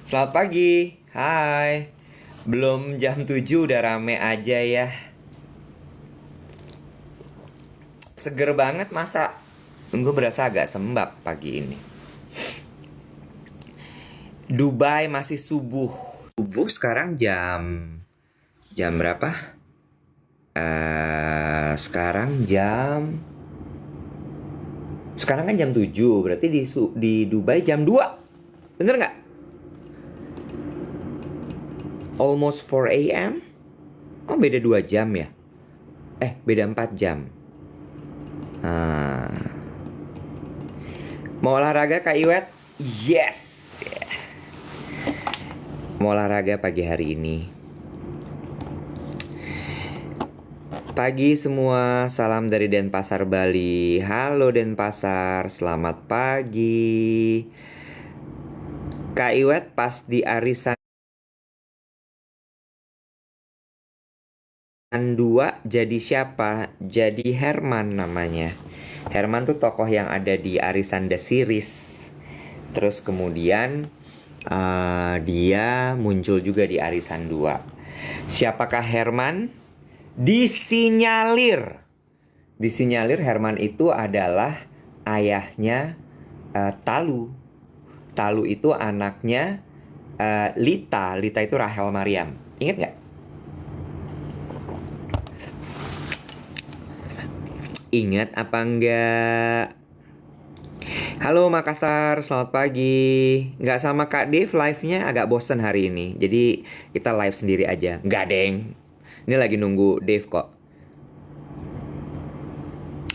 Selamat pagi, hai. Belum jam 7 udah rame aja ya. Seger banget masa. Gue berasa agak sembab pagi ini. Dubai masih subuh. Subuh sekarang jam berapa? Sekarang kan jam 7, berarti di Dubai jam 2. Bener nggak? Almost 4 a.m. Oh, beda 2 jam ya? Beda 4 jam. Mau olahraga Kak Iwet? Yes. Mau olahraga pagi hari ini. Pagi semua, salam dari Denpasar, Bali. Halo Denpasar, selamat pagi. Kak Iwet pas di arisan 2 jadi siapa? Jadi Herman namanya. Herman tuh tokoh yang ada di arisan The Series. Terus kemudian dia muncul juga di arisan 2. Siapakah Herman? Disinyalir Herman itu adalah ayahnya Talu. Talu itu anaknya Lita itu Rahel Maryam. Ingat nggak? Ingat apa enggak? Halo Makassar, selamat pagi. Nggak sama Kak Dev live-nya agak bosen hari ini. Jadi kita live sendiri aja. Nggak deng. Ini lagi nunggu Dev kok.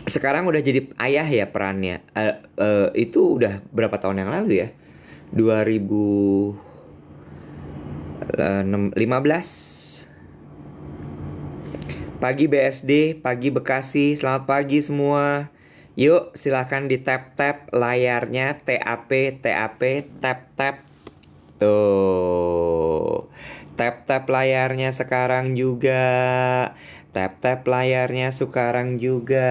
Sekarang udah jadi ayah ya perannya. Itu udah berapa tahun yang lalu ya? 2015. Pagi BSD, pagi Bekasi, selamat pagi semua. Yuk silahkan di tap-tap layarnya, tap, tap-tap. Tuh, tap-tap layarnya sekarang juga. Tap-tap layarnya sekarang juga.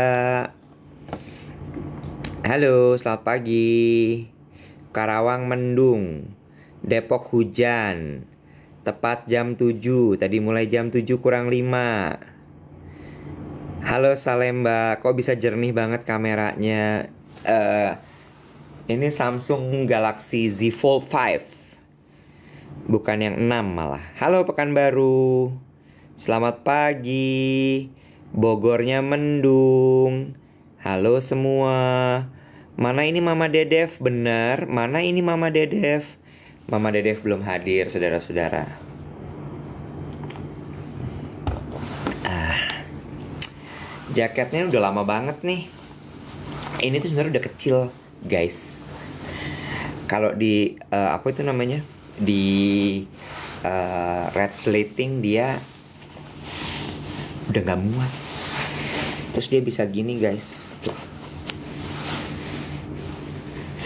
Halo, selamat pagi. Karawang mendung, Depok hujan. Tepat jam 7, tadi mulai jam 7 kurang 5. Halo Salemba, kok bisa jernih banget kameranya? Ini Samsung Galaxy Z Fold 5, bukan yang 6 malah. Halo Pekanbaru, selamat pagi. Bogornya mendung. Halo semua. Mana ini Mama Dedef? Benar, mana ini Mama Dedef? Mama Dedef belum hadir, saudara-saudara. Jaketnya udah lama banget nih. Ini tuh sebenarnya udah kecil, guys. Kalau di apa itu namanya? Di red slating dia udah gak muat. Terus dia bisa gini, guys. Tuh.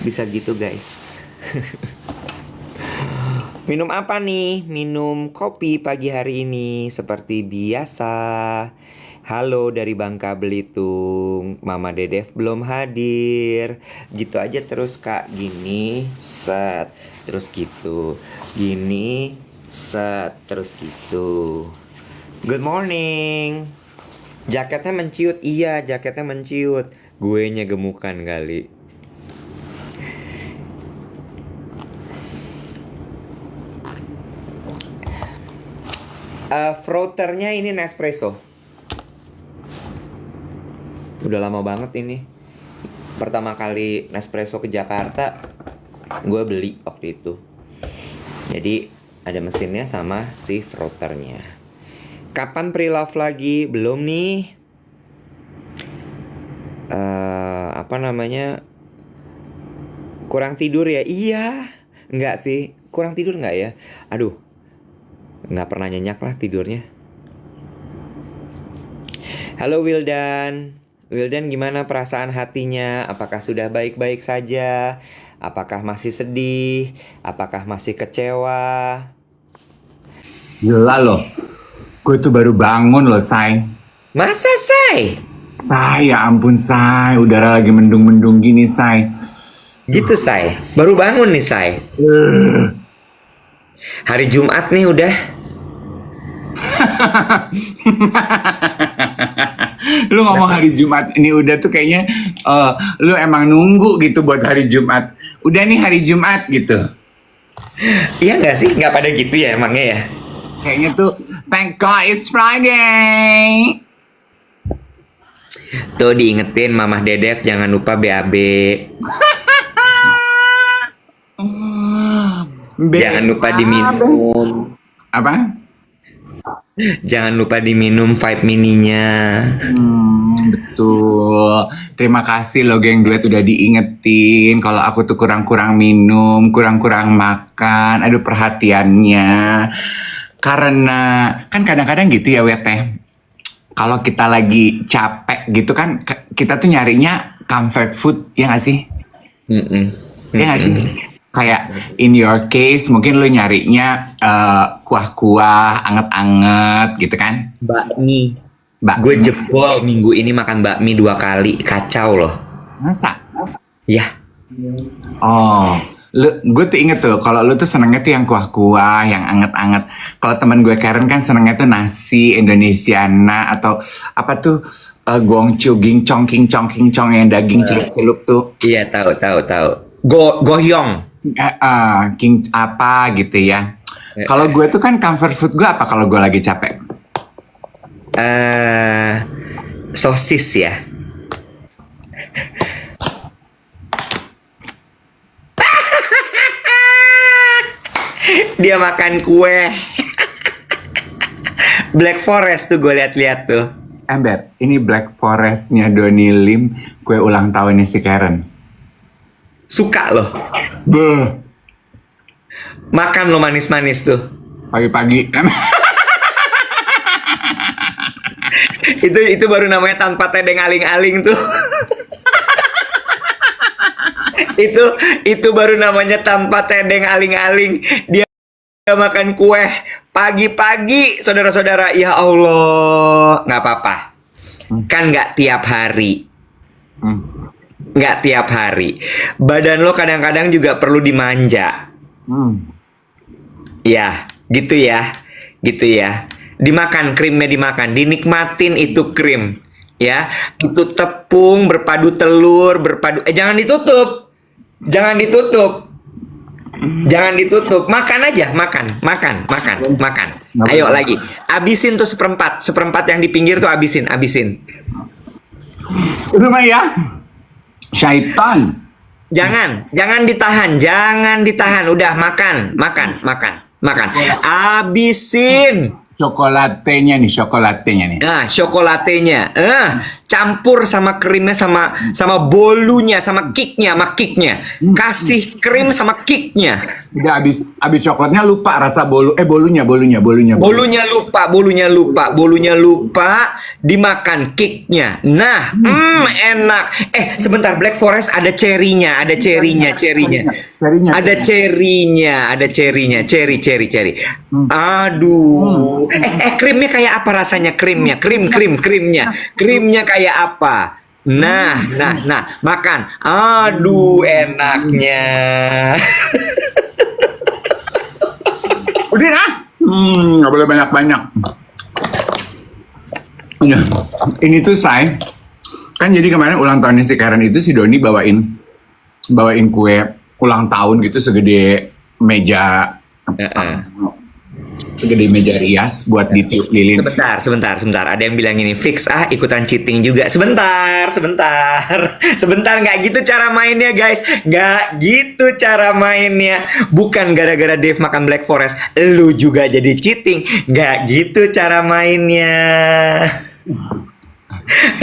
Bisa gitu, guys. Minum apa nih? Minum kopi pagi hari ini seperti biasa. Halo dari Bangka Belitung, Mama Dedef belum hadir. Gitu aja terus Kak, gini, set, terus gitu. Gini, set, terus gitu. Good morning. Jaketnya menciut, iya jaketnya menciut. Guenya gemukan kali. Frothernya ini Nespresso. Udah lama banget ini. Pertama kali Nespresso ke Jakarta, gue beli waktu itu. Jadi ada mesinnya sama si frothernya. Kapan pre-love lagi? Belum nih. Apa namanya? Kurang tidur ya? Iya. Enggak sih. Kurang tidur enggak ya? Aduh. Enggak pernah nyenyak lah tidurnya. Halo Wildan. Wildan, gimana perasaan hatinya? Apakah sudah baik-baik saja? Apakah masih sedih? Apakah masih kecewa? Gila loh, gue tuh baru bangun loh, Say. Masa, Say? Say, ya ampun, Say. Udara lagi mendung-mendung gini, Say. Gitu, Say? Baru bangun nih, Say? Hari Jumat nih udah. Lu ngomong hari Jumat ini udah tuh kayaknya lu emang nunggu gitu buat hari Jumat. Udah nih hari Jumat gitu. Iya nggak sih? Nggak pada gitu ya emangnya ya? Kayaknya tuh thank God it's Friday. Tuh diingetin Mamah Dedef jangan lupa BAB. Jangan lupa diminum. Apa? Jangan lupa diminum Vibe Mininya. Betul. Terima kasih lo geng duet udah diingetin kalau aku tuh kurang-kurang minum, kurang-kurang makan. Aduh perhatiannya. Karena kan kadang-kadang gitu ya Wet teh. Kalau kita lagi capek gitu kan kita tuh nyarinya comfort food ya nggak sih? Ya nggak sih? Kayak in your case mungkin lo nyarinya kuah-kuah anget-anget gitu kan? Bakmi. Bakmi. Gue jebol minggu ini makan bakmi 2 kali. Kacau loh. Masa? Ya. Oh, gue tuh inget tuh kalau lu tuh senengnya tuh yang kuah-kuah, yang anget-anget. Kalau teman gue Karen kan senengnya tuh nasi Indonesiana atau apa tuh gongchu, gincong, kincong yang daging celup-celup tuh. Iya tahu. Gohyong. King apa gitu ya. Kalau gue tuh kan comfort food gue apa kalau gue lagi capek? Sosis ya. Dia makan kue. Black Forest tuh gue lihat-lihat tuh. Ember, ini Black Forest-nya Donny Lim, kue ulang tahunnya si Karen. Suka loh. Beuh, Makan lo manis-manis tuh. pagi-pagi. Itu baru namanya tanpa tedeng aling-aling tuh. itu baru namanya tanpa tedeng aling-aling. Dia makan kue pagi-pagi, saudara-saudara. Ya Allah, nggak apa-apa. Kan nggak tiap hari. Nggak tiap hari. Badan lo kadang-kadang juga perlu dimanja. Ya, gitu ya. Gitu ya. Dimakan, krimnya dimakan. Dinikmatin itu krim. Ya, itu tepung berpadu telur, jangan ditutup. Jangan ditutup. Jangan ditutup. Makan aja, makan. Ayo lagi. Abisin tuh seperempat yang di pinggir tuh abisin. Rumah ya. Syaitan. Jangan ditahan. Udah makan. Abisin. Coklatenya nih. Nah, coklatenya. Campur sama krimnya sama bolunya, sama kicknya. Kasih krim sama kicknya. Udah abis coklatnya lupa rasa bolunya. Bolunya lupa, dimakan kicknya. Nah, enak. Sebentar, Black Forest ada cerinya. Ada cerinya. Cherry. Aduh. Krimnya kayak apa rasanya? Krimnya kayak apa? Nah, makan. Aduh, enaknya. Udah lah. Nggak boleh banyak-banyak. Ini tuh say. Kan jadi kemarin ulang tahunnya si Karen itu si Doni bawain kue ulang tahun gitu segede meja rias buat ditiup lilin. Sebentar. Ada yang bilang ini fix ikutan cheating juga. Sebentar. Nggak gitu cara mainnya guys. Nggak gitu cara mainnya. Bukan gara-gara Dave makan Black Forest, lu juga jadi cheating. Nggak gitu cara mainnya.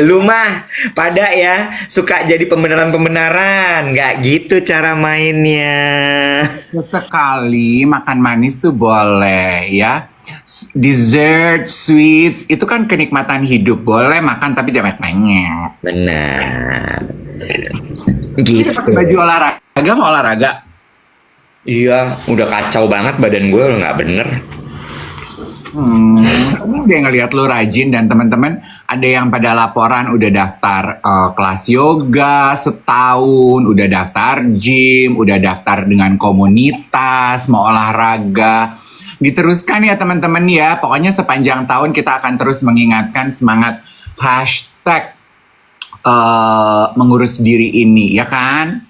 Lu mah pada ya suka jadi pembenaran. Nggak gitu cara mainnya. Sekali makan manis tuh boleh ya. Dessert, sweets itu kan kenikmatan hidup. Boleh makan tapi jangan banyak. Benar. Gitu. Pakai baju olahraga mau olahraga. Iya, udah kacau banget badan gue, udah nggak bener. Kamu udah ngeliat lu rajin dan teman-teman ada yang pada laporan udah daftar kelas yoga setahun, udah daftar gym, udah daftar dengan komunitas, mau olahraga. Diteruskan ya teman-teman ya, pokoknya sepanjang tahun kita akan terus mengingatkan semangat hashtag mengurus diri ini, ya kan?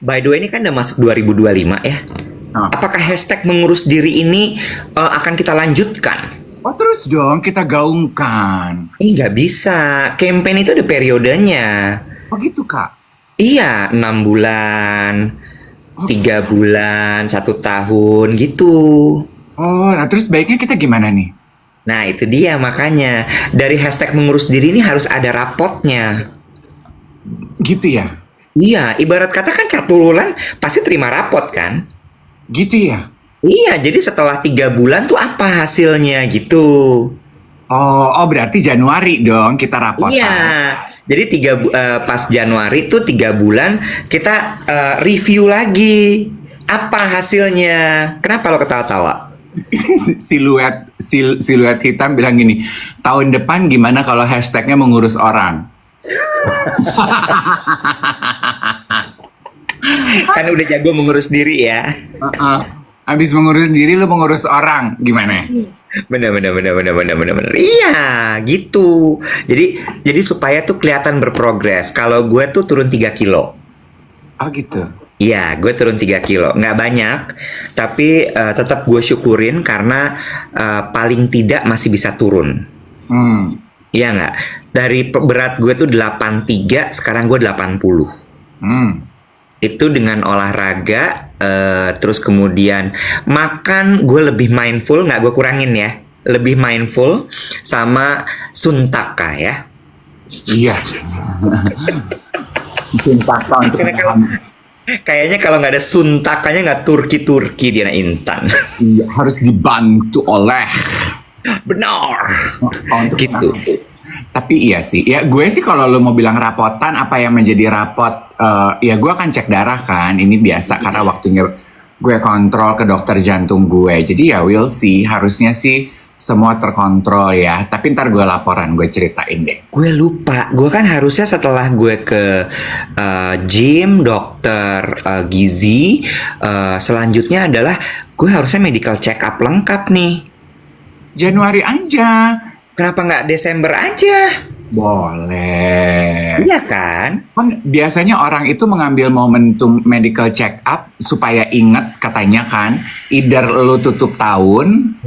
By the way, ini kan udah masuk 2025 ya. Oh. Apakah hashtag mengurus diri ini akan kita lanjutkan? Oh terus dong kita gaungkan. Nggak bisa. Campaign itu ada periodenya. Oh gitu kak? Iya, 6 bulan, 3 bulan, 1 tahun gitu. Oh, nah terus baiknya kita gimana nih? Nah, itu dia makanya. Dari hashtag mengurus diri ini harus ada rapotnya. Gitu ya? Iya, ibarat kata kan caturulan pasti terima rapot kan? Gitu ya? Iya, jadi setelah 3 bulan tuh apa hasilnya gitu. Oh berarti Januari dong kita rapotan. Iya, jadi pas Januari tuh 3 bulan kita review lagi. Apa hasilnya? Kenapa lo ketawa-tawa? Siluet hitam bilang gini, tahun depan gimana kalau hashtagnya mengurus orang? Kan udah jago mengurus diri ya. Abis mengurus diri lu mengurus orang gimana? Bener. Iya, gitu. Jadi supaya tuh kelihatan berprogres. Kalau gue tuh turun 3 kilo. Oh gitu. Iya, gue turun 3 kilo. Nggak banyak, tapi tetap gue syukurin karena paling tidak masih bisa turun. Iya nggak? Dari berat gue tuh 83, sekarang gue 80. Itu dengan olahraga, terus kemudian makan gue lebih mindful, nggak gue kurangin ya. Lebih mindful sama suntaka ya. Iya. Suntaka untuk Kayaknya kalau nggak ada suntakannya nggak Turki dia Intan. Iya, harus dibantu oleh. Benar. Untuk Gitu. Tapi iya sih, ya gue sih kalau lo mau bilang rapotan, apa yang menjadi rapot, ya gue akan cek darah kan, ini biasa karena waktunya gue kontrol ke dokter jantung gue. Jadi ya we'll see, harusnya sih semua terkontrol ya. Tapi ntar gue laporan, gue ceritain deh. Gue lupa, gue kan harusnya setelah gue ke gym, dokter gizi, selanjutnya adalah gue harusnya medical check up lengkap nih. Januari aja. Kenapa nggak Desember aja? Boleh. Iya kan? Kan biasanya orang itu mengambil momentum medical check up supaya inget katanya kan, either lu tutup tahun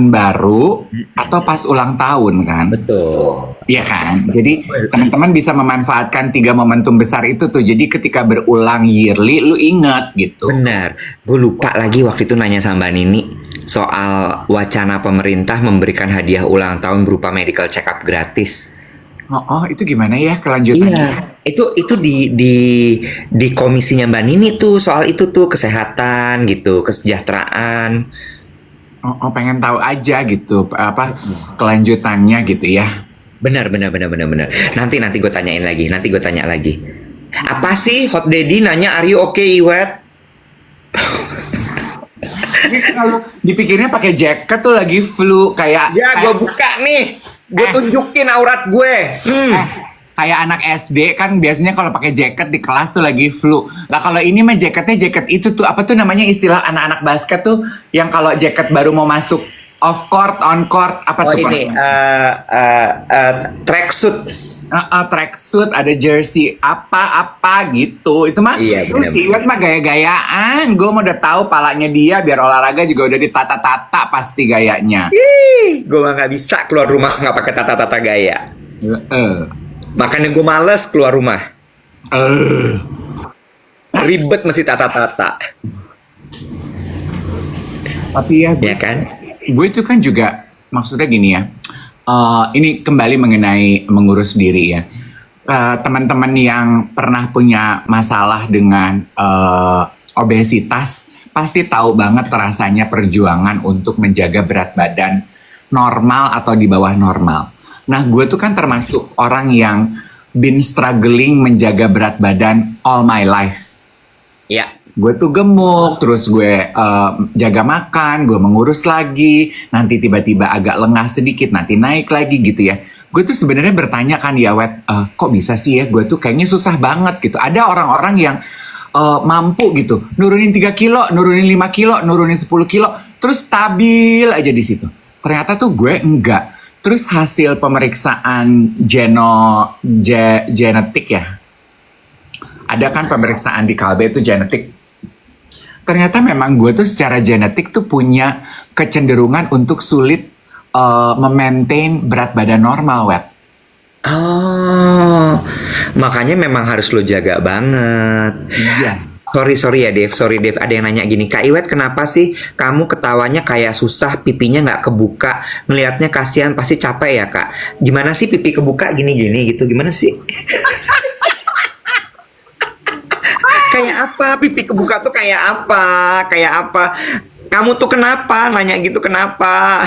baru, atau pas ulang tahun kan. Betul. Iya kan? Jadi teman-teman bisa memanfaatkan 3 momentum besar itu tuh. Jadi ketika berulang yearly, lu inget gitu. Benar. Gue lupa lagi waktu itu nanya sama Mbak Nini soal wacana pemerintah memberikan hadiah ulang tahun berupa medical check up gratis. Oh, itu gimana ya kelanjutannya? Iya, itu di komisinya Mbak Nini tuh soal itu tuh kesehatan gitu, kesejahteraan. Oh, pengen tahu aja gitu apa kelanjutannya gitu ya. Benar. Nanti gue tanyain lagi. Apa sih Hot Daddy nanya are you okay, Iwet? Kalau dipikirnya pakai jaket tuh lagi flu kayak. Ya, gue buka nih. Gue tunjukin aurat gue. Kayak anak SD kan biasanya kalau pakai jaket di kelas tuh lagi flu. Lah kalau ini mah jaketnya jaket itu tuh apa tuh namanya istilah anak-anak basket tuh yang kalau jaket baru mau masuk off court, on court apa tuh? Ini tracksuit. Tracksuit, ada jersey apa gitu. Itu mah Iya, lu si Iwet mah gaya-gayaan. Gue mau udah tahu palanya dia biar olahraga juga udah ditata-tata pasti gayanya. Gue mah nggak bisa keluar rumah nggak pakai tata-tata gaya. Makanya gue males keluar rumah. Ribet mesti tata-tata. Tapi ya kan? Gue itu kan juga maksudnya gini ya. Ini kembali mengenai mengurus diri ya. Teman-teman yang pernah punya masalah dengan obesitas pasti tahu banget rasanya perjuangan untuk menjaga berat badan normal atau di bawah normal. Nah, gue tuh kan termasuk orang yang been struggling menjaga berat badan all my life. Ya. gue tuh gemuk, terus gue jaga makan, gue mengurus lagi, nanti tiba-tiba agak lengah sedikit, nanti naik lagi gitu ya. Gue tuh sebenarnya bertanya kan ya, Wet, kok bisa sih ya, gue tuh kayaknya susah banget gitu. Ada orang-orang yang mampu gitu, nurunin 3 kilo, nurunin 5 kilo, nurunin 10 kilo, terus stabil aja di situ. Ternyata tuh gue enggak. Terus hasil pemeriksaan genetik ya, ada kan pemeriksaan di Kalbe itu genetik. Ternyata memang gue tuh secara genetik tuh punya kecenderungan untuk sulit memaintain berat badan normal, Wet. Oh, makanya memang harus lo jaga banget. Iya. Sorry ya Dev, sorry Dev. Ada yang nanya gini, Kak Iwet kenapa sih kamu ketawanya kayak susah, pipinya nggak kebuka? Ngelihatnya kasihan, pasti capek ya Kak. Gimana sih pipi kebuka gini-gini gitu? Gimana sih? Kayak apa? Pipi kebuka tuh kayak apa? Kayak apa? Kamu tuh kenapa? Nanya gitu kenapa?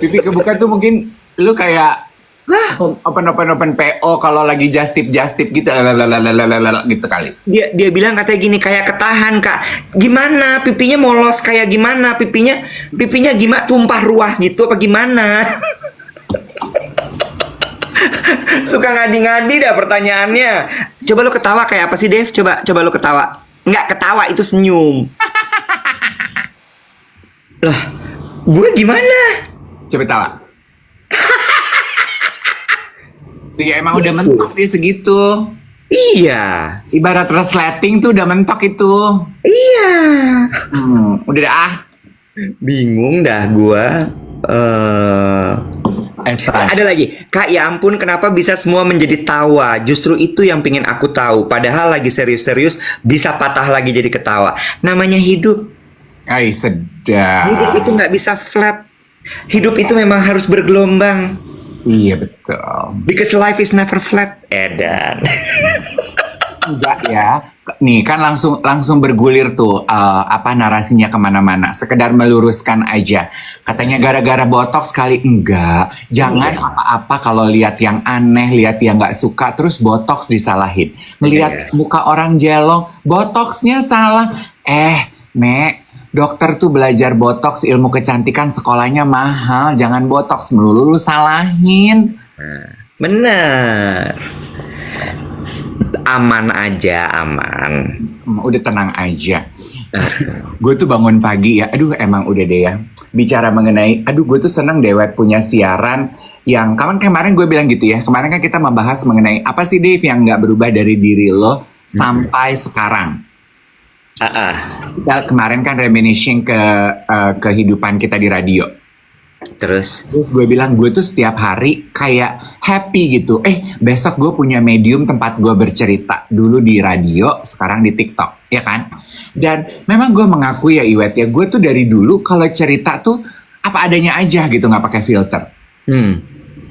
Pipi kebuka tuh mungkin lu kayak open PO kalau lagi just tip gitu gitu kali. Dia bilang katanya gini, kayak ketahan Kak. Gimana? Pipinya molos kayak gimana? Pipinya gimana? Tumpah ruah gitu apa gimana? Suka ngadi-ngadi dah pertanyaannya. Coba lu ketawa kayak apa sih Dev? Coba lu ketawa. Nggak ketawa, itu senyum. Lah, gue gimana? Coba tawa. Tuh ya emang udah mentok dia segitu. Iya. Ibarat resleting tuh udah mentok itu. Iya. Udah dah. Bingung dah gue. Ada lagi, Kak ya ampun kenapa bisa semua menjadi tawa? Justru itu yang pengen aku tahu. Padahal lagi serius-serius bisa patah lagi jadi ketawa. Namanya hidup. Ay sedap. Hidup itu nggak bisa flat. Hidup itu memang harus bergelombang. Iya betul. Because life is never flat. Edan. Enggak ya. Nih kan langsung bergulir tuh apa narasinya kemana-mana. Sekedar meluruskan aja. Katanya gara-gara botox kali, enggak. Jangan apa-apa kalau lihat yang aneh, lihat yang nggak suka, terus botox disalahin. Ngelihat muka orang jelong, botoxnya salah. Nek, dokter tuh belajar botox, ilmu kecantikan, sekolahnya mahal. Jangan botox melulu lu salahin. Bener. Aman aja, aman. Udah tenang aja. Gue tuh bangun pagi ya, aduh emang udah deh ya. Bicara mengenai, aduh gue tuh seneng Dewet punya siaran yang kemarin gue bilang gitu ya. Kemarin kan kita membahas mengenai apa sih Dev yang nggak berubah dari diri lo sampai sekarang. Kita kemarin kan reminiscing ke kehidupan kita di radio. Terus gue bilang gue tuh setiap hari kayak happy gitu. Besok gue punya medium tempat gue bercerita. Dulu di radio, sekarang di TikTok, ya kan? Dan memang gue mengakui ya Iwet ya, gue tuh dari dulu kalau cerita tuh apa adanya aja gitu, nggak pakai filter.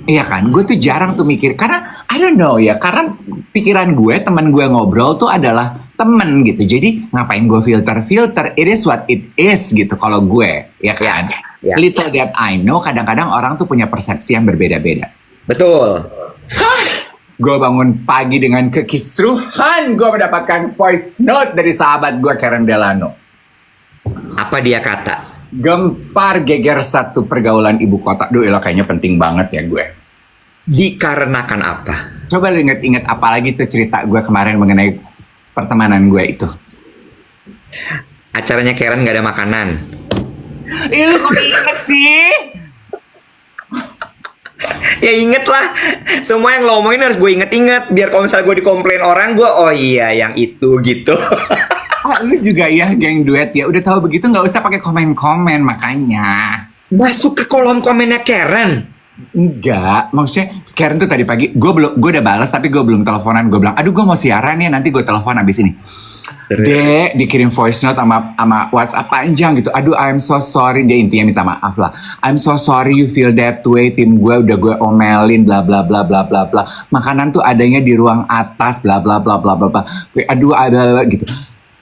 Iya kan, gue tuh jarang tuh mikir karena I don't know ya, karena pikiran gue, teman gue ngobrol tuh adalah temen gitu. Jadi ngapain gue filter? It is what it is gitu kalau gue, ya kan? Little that I know, kadang-kadang orang tuh punya persepsi yang berbeda-beda. betul. Gue bangun pagi dengan kekisruhan, gue mendapatkan voice note dari sahabat gue Karen Delano. Apa dia kata? Gempar geger satu pergaulan ibu kota. Duh, kayaknya penting banget ya gue. Dikarenakan apa? Coba lu inget-inget apalagi tuh cerita gue kemarin mengenai pertemanan gue itu. Acaranya Karen gak ada makanan. Lu kok inget sih? Ya inget lah. Semua yang lo omongin harus gue inget-inget. Biar kalau misalnya gue dikomplain orang, gue oh iya yang itu gitu. Lu juga ya geng duet ya. Udah tahu begitu nggak usah pakai komen-komen makanya. Masuk ke kolom komennya Karen. Enggak, maksudnya Karen tuh tadi pagi gue udah balas tapi gue belum teleponan. Gue bilang, aduh gue mau siaran ya, nanti gue telepon abis ini. Dek, dikirim voice note sama WhatsApp panjang gitu. Aduh, I'm so sorry. Dia intinya minta maaf lah. I'm so sorry you feel that way. Tim gue udah gue omelin bla bla bla bla bla bla. Makanan tuh adanya di ruang atas bla bla bla bla bla bla. Aduh, ada gitu.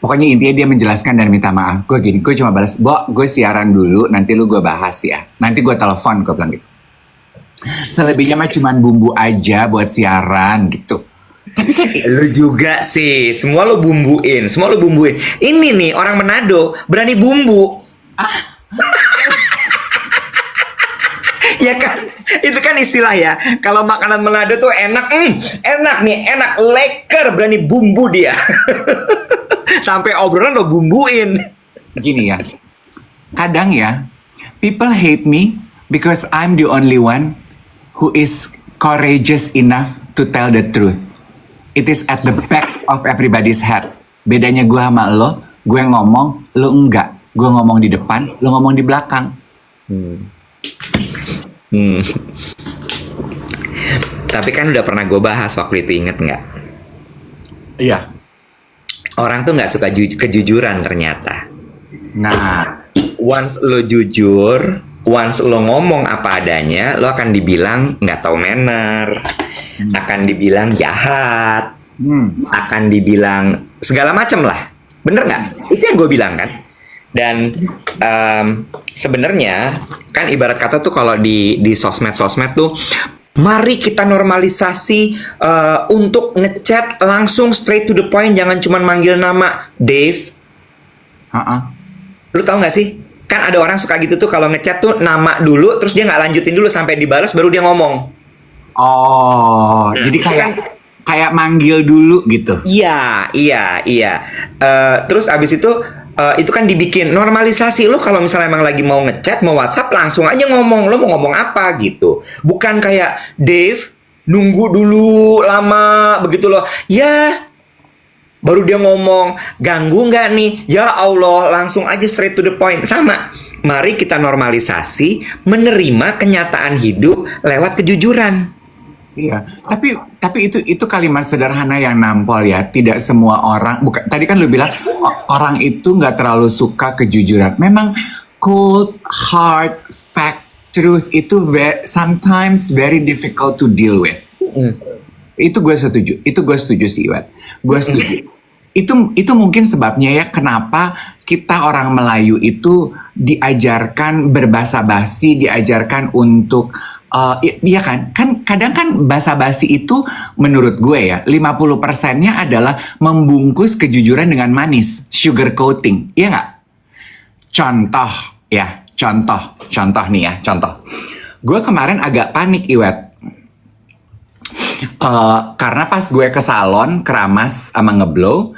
Pokoknya intinya dia menjelaskan dan minta maaf. Gue gini, gue cuma balas, Bo, gue siaran dulu, nanti lu gue bahas ya. Nanti gue telepon, gue bilang gitu. Selebihnya mah cuma bumbu aja buat siaran gitu. Tapi kan Lu juga sih, semua lu bumbuin, semua lu bumbuin. Ini nih orang Manado berani bumbu. Ya kan, itu kan istilah ya. Kalau makanan Manado tuh enak, enak nih, enak, leker, berani bumbu dia. Sampai obrolan lo bumbuin. gini ya, kadang ya, people hate me because I'm the only one who is courageous enough to tell the truth. It is at the back of everybody's head. Bedanya gue sama lo, gue ngomong, lo enggak. Gue ngomong di depan, lo ngomong di belakang. Tapi kan udah pernah gue bahas waktu itu, inget nggak? Iya. Orang tuh nggak suka kejujuran ternyata. Nah, Once lo jujur, once lo ngomong apa adanya, lo akan dibilang nggak tahu manner, akan dibilang jahat, akan dibilang segala macem lah. Bener nggak? Itu yang gue bilang kan. Dan sebenarnya kan ibarat kata tuh kalau di sosmed tuh, mari kita normalisasi untuk ngechat langsung straight to the point, jangan cuma manggil nama. Dave, lu tau gak sih? Kan ada orang suka gitu tuh, kalau ngechat tuh nama dulu, terus dia nggak lanjutin dulu sampai dibalas baru dia ngomong. oh, jadi kayak manggil dulu gitu. Iya. Terus abis itu kan dibikin normalisasi. Lo kalau misalnya emang lagi mau ngechat, mau WhatsApp, langsung aja ngomong. Lo mau ngomong apa gitu. Bukan kayak Dave, nunggu dulu lama begitu loh. Ya, baru dia ngomong, ganggu nggak nih? Ya Allah, langsung aja straight to the point. Sama, mari kita normalisasi menerima kenyataan hidup lewat kejujuran. Iya, tapi itu kalimat sederhana yang nampol ya. Tidak semua orang, bukan tadi kan lu bilang orang itu nggak terlalu suka kejujuran. Memang cold, hard, fact, truth itu sometimes very difficult to deal with. Itu gue setuju sih, Iwat. Gue setuju. Itu mungkin sebabnya ya kenapa kita orang Melayu itu diajarkan berbahasa basi, diajarkan untuk iya kan kadang kan basa-basi itu menurut gue ya 50%-nya adalah membungkus kejujuran dengan manis, sugar coating, iya nggak? Contoh nih ya, contoh. Gue kemarin agak panik, Iwet. Karena pas gue ke salon keramas sama ngeblow,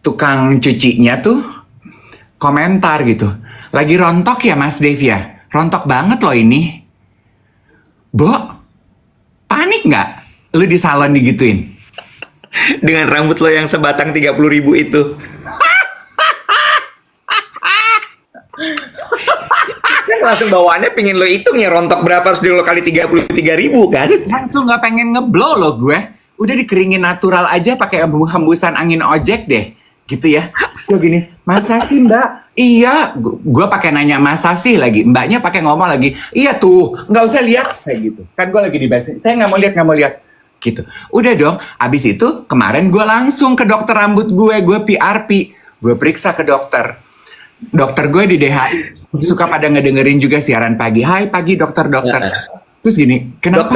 tukang cucinya tuh komentar gitu, lagi rontok ya Mas Dave ya, rontok banget loh ini. Bo, panik nggak lu di salon digituin? Dengan rambut lo yang sebatang 30.000 itu. Kan langsung bawaannya pingin lo hitung ya, rontok berapa harus lo kali 33.000 kan? Langsung nggak pengen ngeblow lo gue. Udah dikeringin natural aja pakai hembusan angin ojek deh. Gitu ya. Gue gini, masa sih mbak? Iya, gue pakai nanya masa sih lagi. Mbaknya pakai ngomong lagi, iya tuh, nggak usah lihat. Saya gitu. Kan gue lagi dibahasin, saya nggak mau lihat. Gitu. Udah dong, abis itu kemarin gue langsung ke dokter rambut gue PRP. Gue periksa ke dokter. Dokter gue di DHI suka pada ngedengerin juga siaran pagi. Hai pagi dokter. Terus gini, kenapa?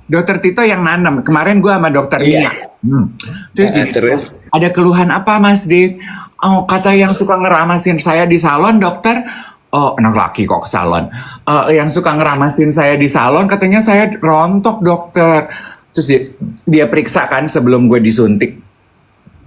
Dokter Tito yang nanam. Kemarin gue sama dokter Nia. Terus ada keluhan apa Mas Dave? Oh, kata yang suka ngeramasin saya di salon dokter. Oh, anak laki kok ke salon. Yang suka ngeramasin saya di salon katanya saya rontok dokter. Terus dia periksa kan sebelum gue disuntik.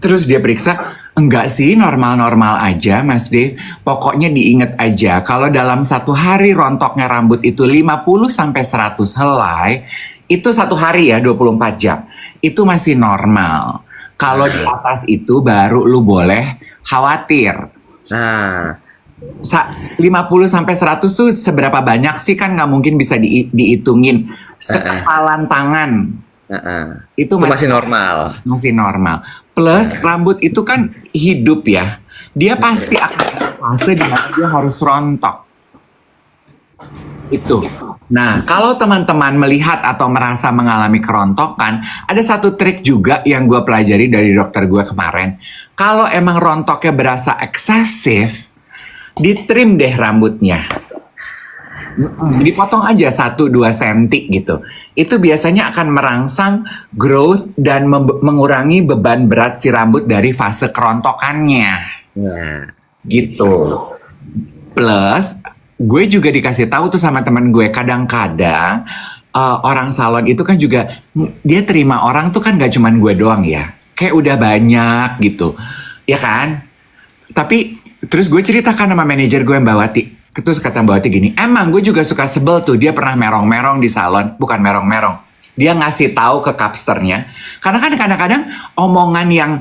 Terus dia periksa, enggak sih, normal-normal aja Mas Dave. Pokoknya diinget aja, kalau dalam satu hari rontoknya rambut itu 50-100 helai, itu satu hari ya, 24 jam. Itu masih normal. Kalau di atas itu baru lu boleh khawatir. Nah, 50-100 tuh seberapa banyak sih kan nggak mungkin bisa dihitungin. Sekepalan tangan. Itu masih normal. Masih normal. Plus rambut itu kan hidup ya. Dia pasti akan ada fase di mana dia harus rontok. Itu. Nah, kalau teman-teman melihat atau merasa mengalami kerontokan, ada satu trik juga yang gue pelajari dari dokter gue kemarin. Kalau emang rontoknya berasa eksesif, ditrim deh rambutnya. Dipotong aja 1-2 senti gitu. Itu biasanya akan merangsang growth dan mengurangi beban berat si rambut dari fase kerontokannya. Nah, Gitu. Plus, gue juga dikasih tahu tuh sama teman gue, kadang-kadang orang salon itu kan juga dia terima orang tuh kan gak cuman gue doang ya. Kayak udah banyak gitu. Ya kan? Tapi terus gue ceritakan sama manajer gue Mbak Wati. Terus kata Mbak Wati gini, emang gue juga suka sebel tuh, dia pernah merong-merong di salon. Bukan merong-merong, dia ngasih tahu ke kapsternya. Karena kan kadang-kadang omongan yang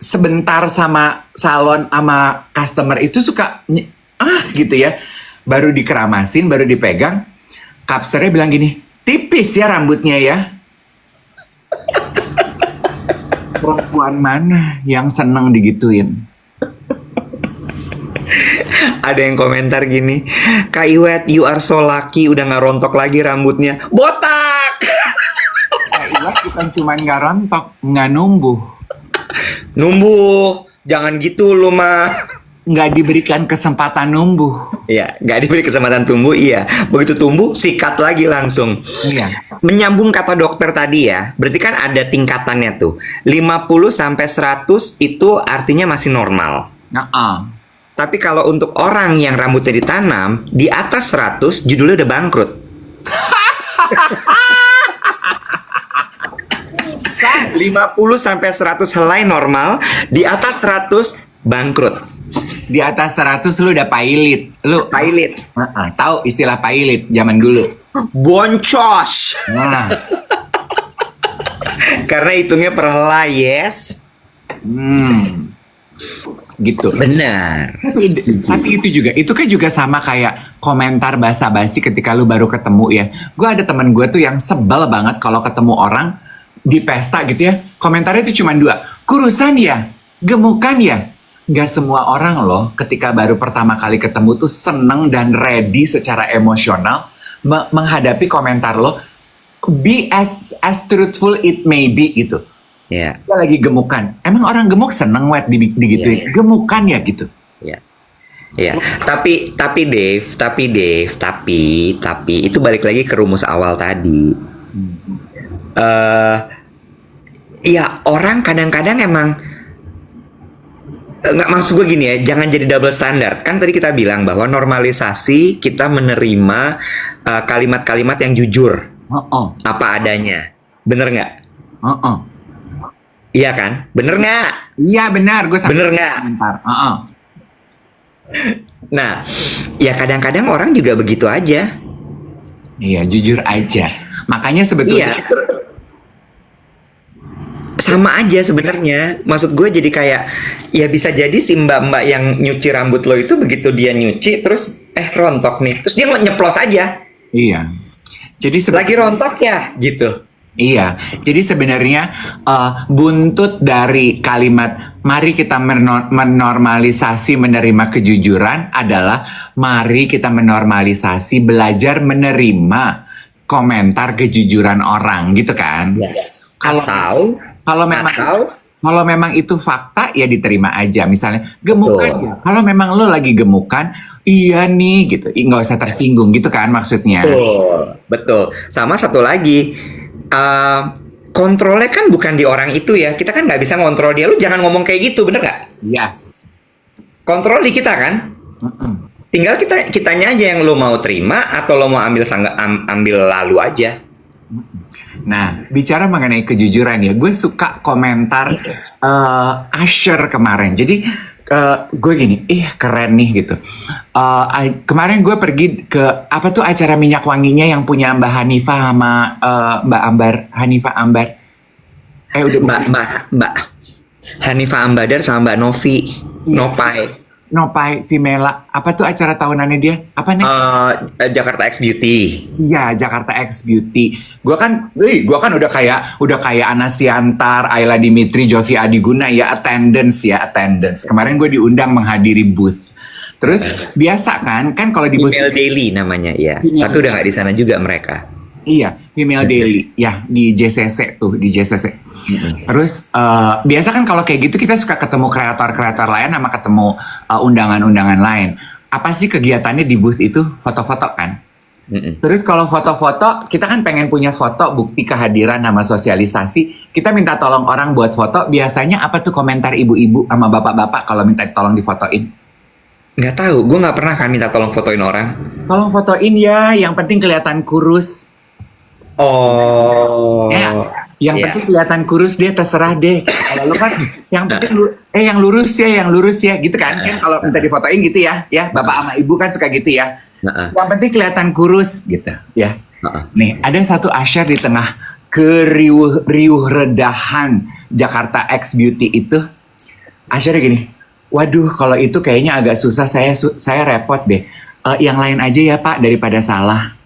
sebentar sama salon sama customer itu suka gitu ya. Baru dikeramasin, baru dipegang, kapsternya bilang gini, tipis ya rambutnya ya. Perempuan mana yang seneng digituin? ada yang komentar gini, Kak Iwet, you are so lucky, udah nggak rontok lagi rambutnya. Botak! Iwet bukan cuma nggak rontok, nggak numbuh. Numbuh, jangan gitu lu mah. Nggak diberikan kesempatan numbuh. Iya, nggak diberi kesempatan tumbuh, iya. Begitu tumbuh, sikat lagi langsung. Iya. Menyambung kata dokter tadi ya, berarti kan ada tingkatannya tuh. 50-100 itu artinya masih normal. Nah, Tapi kalau untuk orang yang rambutnya ditanam, di atas 100 judulnya udah bangkrut. 50-100 helai normal, di atas 100 bangkrut. di atas 100 lu udah pailit. Lu Pailit. tahu istilah pailit zaman dulu. Boncos. Nah, Karena hitungnya per helai, yes. gitu. Benar. Tapi itu juga, itu kan juga sama kayak komentar basa-basi ketika lu baru ketemu ya. Gue ada temen gue tuh yang sebel banget kalau ketemu orang di pesta gitu ya. Komentarnya itu cuma 2. Kurusan ya? Gemukan ya? Gak semua orang loh ketika baru pertama kali ketemu tuh seneng dan ready secara emosional menghadapi komentar lo. Be as truthful it may be gitu. Ya. Dia lagi gemukan. Emang orang gemuk seneng wet digituin? Iya. Gemukan ya gitu. Ya. Ya, tapi Dave, itu balik lagi ke rumus awal tadi. Ya orang kadang-kadang emang nggak, maksud gue gini ya, jangan jadi double standard. Kan tadi kita bilang bahwa normalisasi kita menerima kalimat-kalimat yang jujur, apa adanya, bener nggak? Iya kan, bener nggak? Iya benar, gue Bener nggak? komentar. Nah, ya kadang-kadang orang juga begitu aja. Iya, jujur aja. Makanya sebetulnya Iya, sama aja sebenarnya. Maksud gue jadi kayak, ya bisa jadi si mbak-mbak yang nyuci rambut lo itu begitu dia nyuci terus rontok nih, terus dia nyeplos aja, iya. Jadi lagi rontok ya gitu. iya. Jadi sebenarnya buntut dari kalimat mari kita menormalisasi menerima kejujuran adalah mari kita menormalisasi belajar menerima komentar kejujuran orang gitu kan. Kalau memang itu fakta ya diterima aja. Misalnya gemukan ya. Kalau memang lo lagi gemukan, iya nih gitu. Nggak usah tersinggung gitu kan maksudnya. Betul. Sama satu lagi, kontrolnya kan bukan di orang itu ya. Kita kan nggak bisa ngontrol dia. Lu jangan ngomong kayak gitu, bener nggak? Yes. Kontrol di kita kan. Tinggal kitanya aja yang lo mau terima atau lo mau ambil lalu aja. Nah, bicara mengenai kejujuran ya, gue suka komentar Usher kemarin. Jadi gue gini, keren nih gitu. Kemarin gue pergi ke apa tuh acara minyak wanginya yang punya Mbak Hanifah sama Mbak Ambar, Hanifah Ambar. Mbak Hanifah Ambadar sama Mbak Novi, Nopai Vimela, apa tuh acara tahunannya dia? Apa nih? Jakarta X Beauty. Iya, Jakarta X Beauty. Gua kan udah kayak Ana Siantar, Ayla Dimitri, Jovi Adiguna ya, attendance. Kemarin gue diundang menghadiri booth. Terus biasa kan kalau di booth Female Daily namanya ya. Tapi udah nggak di sana juga mereka. Iya, Female Daily ya di JCC tuh, di JCC. Terus biasa kan kalau kayak gitu kita suka ketemu kreator-kreator lain sama ketemu undangan-undangan lain. Apa sih kegiatannya di booth itu? Foto-foto kan? Mm-mm. Terus kalau foto-foto, kita kan pengen punya foto bukti kehadiran nama sosialisasi. Kita minta tolong orang buat foto. Biasanya apa tuh komentar ibu-ibu sama bapak-bapak kalau minta tolong difotoin? Nggak tahu, gue nggak pernah kan minta tolong fotoin orang. Tolong fotoin ya, yang penting kelihatan kurus. Oh, Ya, yang iya. penting kelihatan kurus dia terserah deh. Kalau lu kan yang penting yang lurus ya gitu kan. Kan kalau minta difotoin gitu ya. Ya, bapak sama ibu kan suka gitu ya. Nah, Yang penting kelihatan kurus gitu ya. nah. Nih, ada satu asyar di tengah keriuh redahan Jakarta X Beauty itu. Asyarnya gini, waduh kalau itu kayaknya agak susah, saya repot deh. Yang lain aja ya Pak daripada salah.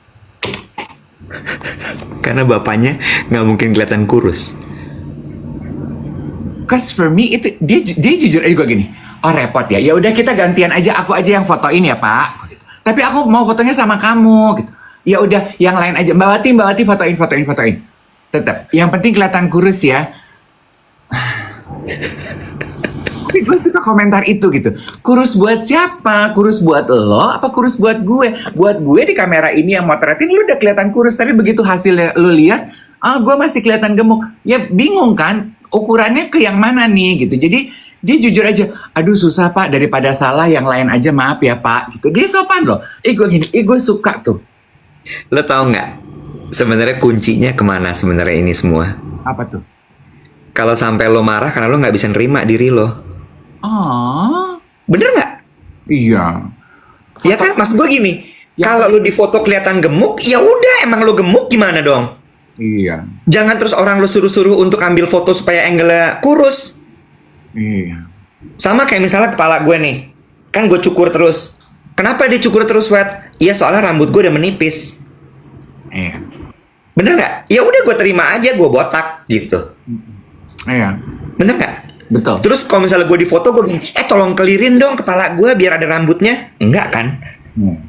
Karena bapaknya nggak mungkin kelihatan kurus. Cause for me itu dia jujur aja gue gini, oh repot ya. Ya udah kita gantian aja, aku aja yang fotoin ya Pak. Gitu. Tapi aku mau fotonya sama kamu. Gitu. Ya udah yang lain aja. Mbak Wati fotoin. Tetap. Yang penting kelihatan kurus ya. Tapi gue suka komentar itu gitu. Kurus buat siapa? Kurus buat lo? Apa kurus buat gue? Buat gue di kamera ini yang motretin lu udah kelihatan kurus. Tapi begitu hasilnya lu lihat, gue masih kelihatan gemuk. Ya bingung kan? Ukurannya ke yang mana nih gitu. Jadi dia jujur aja, aduh susah Pak daripada salah yang lain aja maaf ya Pak. Gitu. Dia sopan loh. Gue suka tuh. Lo tau nggak? Sebenarnya kuncinya kemana sebenarnya ini semua? Apa tuh? Kalau sampai lo marah karena lo nggak bisa nerima diri lo. Oh, Bener nggak? iya. Ya kan, mas gue gini. Ya. Kalau lo di foto kelihatan gemuk, ya udah emang lo gemuk gimana dong? Iya. Jangan terus orang lo suruh-suruh untuk ambil foto supaya angle-nya kurus. Iya. Sama kayak misalnya kepala gue nih. Kan gue cukur terus. Kenapa dia cukur terus, Wet? Iya soalnya rambut gue udah menipis. Iya. Bener nggak? Ya udah gue terima aja, gue botak gitu. Iya. Bener nggak? Betul. Terus kalau misalnya gue di foto gue gini, tolong kelirin dong kepala gue biar ada rambutnya. Enggak kan? Hmm.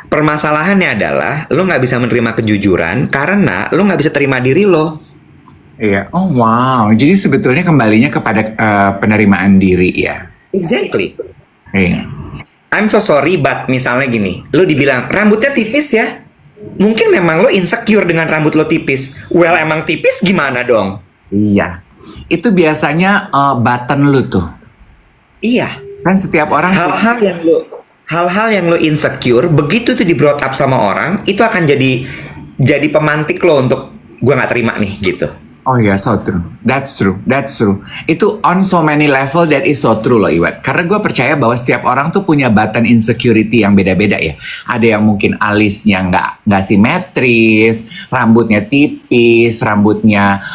Permasalahannya adalah lo nggak bisa menerima kejujuran karena lo nggak bisa terima diri lo. Iya. Oh wow. Jadi sebetulnya kembalinya kepada penerimaan diri ya. Exactly. Iya. I'm so sorry, but misalnya gini, lo dibilang rambutnya tipis ya. Mungkin memang lo insecure dengan rambut lo tipis. Well, emang tipis gimana dong? Iya. Itu biasanya button lu tuh. Iya. Kan setiap orang Hal-hal yang lo insecure, begitu tuh di brought up sama orang, itu akan jadi pemantik lo untuk gue nggak terima nih gitu. Oh ya, so true. That's true. Itu on so many level that is so true loh Iwet. Karena gue percaya bahwa setiap orang tuh punya button insecurity yang beda-beda ya. Ada yang mungkin alisnya nggak simetris, rambutnya tipis, rambutnya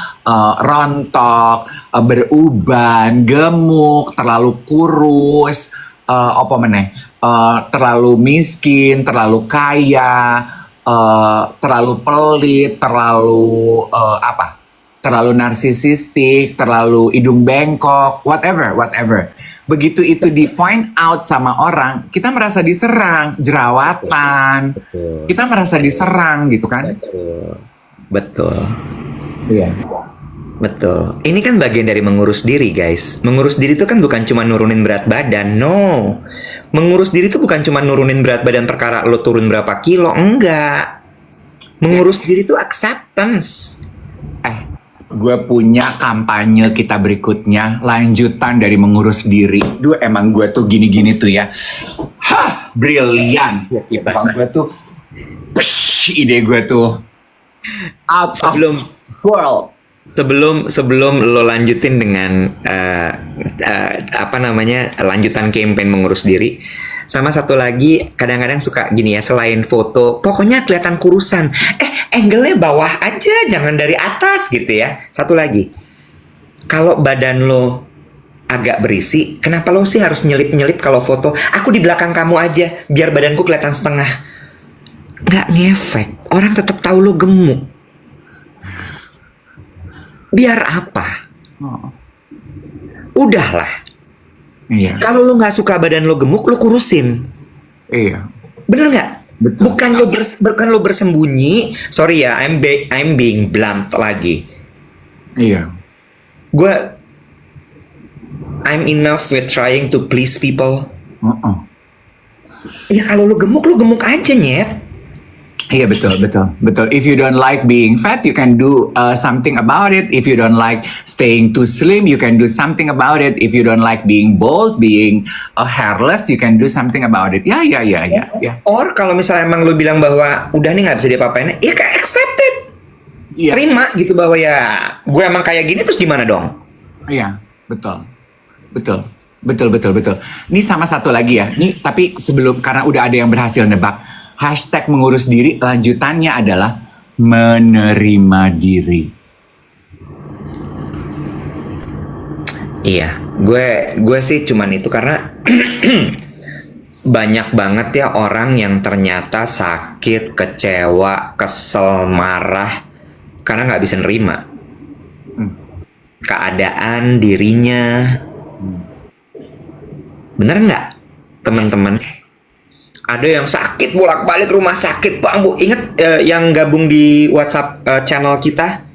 rontok, beruban, gemuk, terlalu kurus, terlalu miskin, terlalu kaya, terlalu pelit, terlalu narsisistik, terlalu hidung bengkok, whatever. Begitu itu di point out sama orang, kita merasa diserang, jerawatan, kita merasa diserang gitu kan? Betul. Iya. Betul. Ini kan bagian dari mengurus diri, guys. Mengurus diri itu kan bukan cuma nurunin berat badan, no. Mengurus diri itu bukan cuma nurunin berat badan perkara lo turun berapa kilo, enggak. Mengurus diri itu acceptance. Gue punya kampanye kita berikutnya, lanjutan dari mengurus diri. Duh, emang gue tuh gini-gini tuh ya. Hah, brilian. Emang gue tuh, ide gue tuh out of world. Sebelum lo lanjutin dengan lanjutan campaign mengurus diri, sama satu lagi kadang-kadang suka gini ya, selain foto pokoknya kelihatan kurusan, angle-nya bawah aja, jangan dari atas gitu ya. Satu lagi, kalau badan lo agak berisi, kenapa lo sih harus nyelip-nyelip kalau foto? Aku di belakang kamu aja biar badanku kelihatan setengah. Nggak ngefek, orang tetap tahu lo gemuk. Biar apa? Udahlah. Iya. Kalau lo nggak suka badan lo gemuk, lo kurusin. Iya. Bener nggak? Betul. Bukan lo bersembunyi. Sorry ya, I'm being blunt lagi. Iya. I'm enough with trying to please people. Ya kalau lu gemuk aja nyet. Iya betul betul betul. If you don't like being fat, you can do something about it. If you don't like staying too slim, you can do something about it. If you don't like being bald, being hairless, you can do something about it. Ya ya ya ya ya. Or kalau misalnya emang lu bilang bahwa udah nih nggak bisa diapa-apain, ya kayak accepted. Iya Terima gitu bahwa ya gue emang kayak gini terus gimana dong? iya betul betul betul betul betul. Ini sama satu lagi ya. Nih tapi sebelum karena udah ada yang berhasil nebak. Hashtag mengurus diri lanjutannya adalah menerima diri. Iya, gue sih cuman itu karena banyak banget ya orang yang ternyata sakit, kecewa, kesel, marah karena nggak bisa nerima keadaan dirinya. Bener nggak, teman-teman? Ada yang sakit bolak-balik rumah sakit, Bang Bu. Ingat yang gabung di WhatsApp channel kita?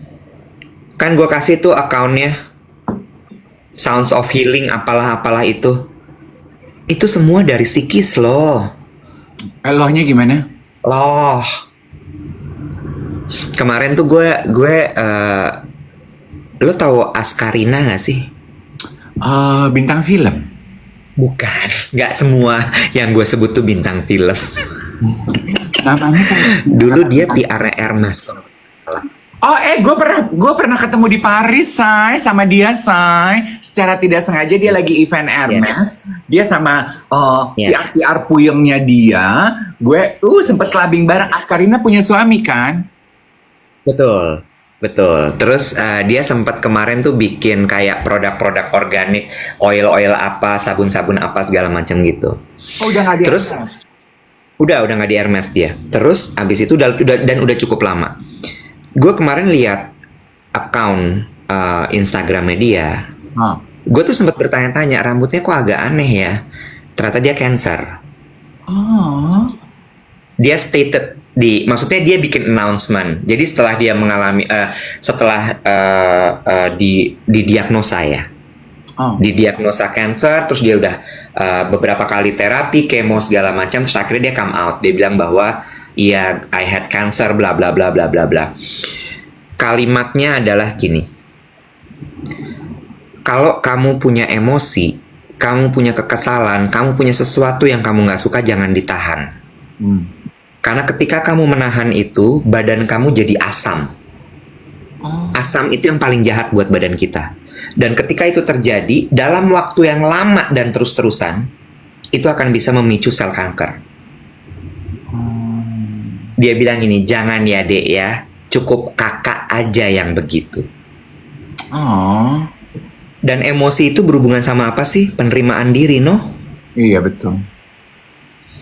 Kan gue kasih tuh akunnya. Sounds of Healing apalah-apalah itu. Itu semua dari psikis loh. Lohnya gimana? Loh. Kemarin tuh lo tahu Askarina gak sih? Bintang film. Bukan, nggak semua yang gue sebut tuh bintang film. Namanya kan. Dulu dia PR Hermes. Oh, gue pernah ketemu di Paris, say, sama dia, say. Secara tidak sengaja dia lagi event Hermes. Dia sama PR puyengnya dia. Gue sempet clubbing bareng. Askarina punya suami kan? Betul. Betul. Terus dia sempat kemarin tuh bikin kayak produk-produk organik, oil-oil apa, sabun-sabun apa segala macam gitu. Oh, udah nggak di Terus Hermes? udah nggak di Hermes dia. Terus abis itu udah cukup lama. Gue kemarin lihat account Instagramnya dia. Hah. Gue tuh sempat bertanya-tanya, rambutnya kok agak aneh ya. Ternyata dia cancer. Oh. Dia stated maksudnya dia bikin announcement. Jadi setelah dia mengalami didiagnosa ya. Oh. Didiagnosa cancer, terus dia udah beberapa kali terapi, kemo segala macam, terus akhirnya dia come out. Dia bilang bahwa iya, I had cancer, bla bla bla bla bla bla. Kalimatnya adalah gini. Kalau kamu punya emosi, kamu punya kekesalan, kamu punya sesuatu yang kamu nggak suka, jangan ditahan. Karena ketika kamu menahan itu, badan kamu jadi asam. Asam itu yang paling jahat buat badan kita. Dan ketika itu terjadi, dalam waktu yang lama dan terus-terusan, itu akan bisa memicu sel kanker. Dia bilang ini, jangan ya dek ya, cukup kakak aja yang begitu. Oh. Dan emosi itu berhubungan sama apa sih? Penerimaan diri, no? Iya betul.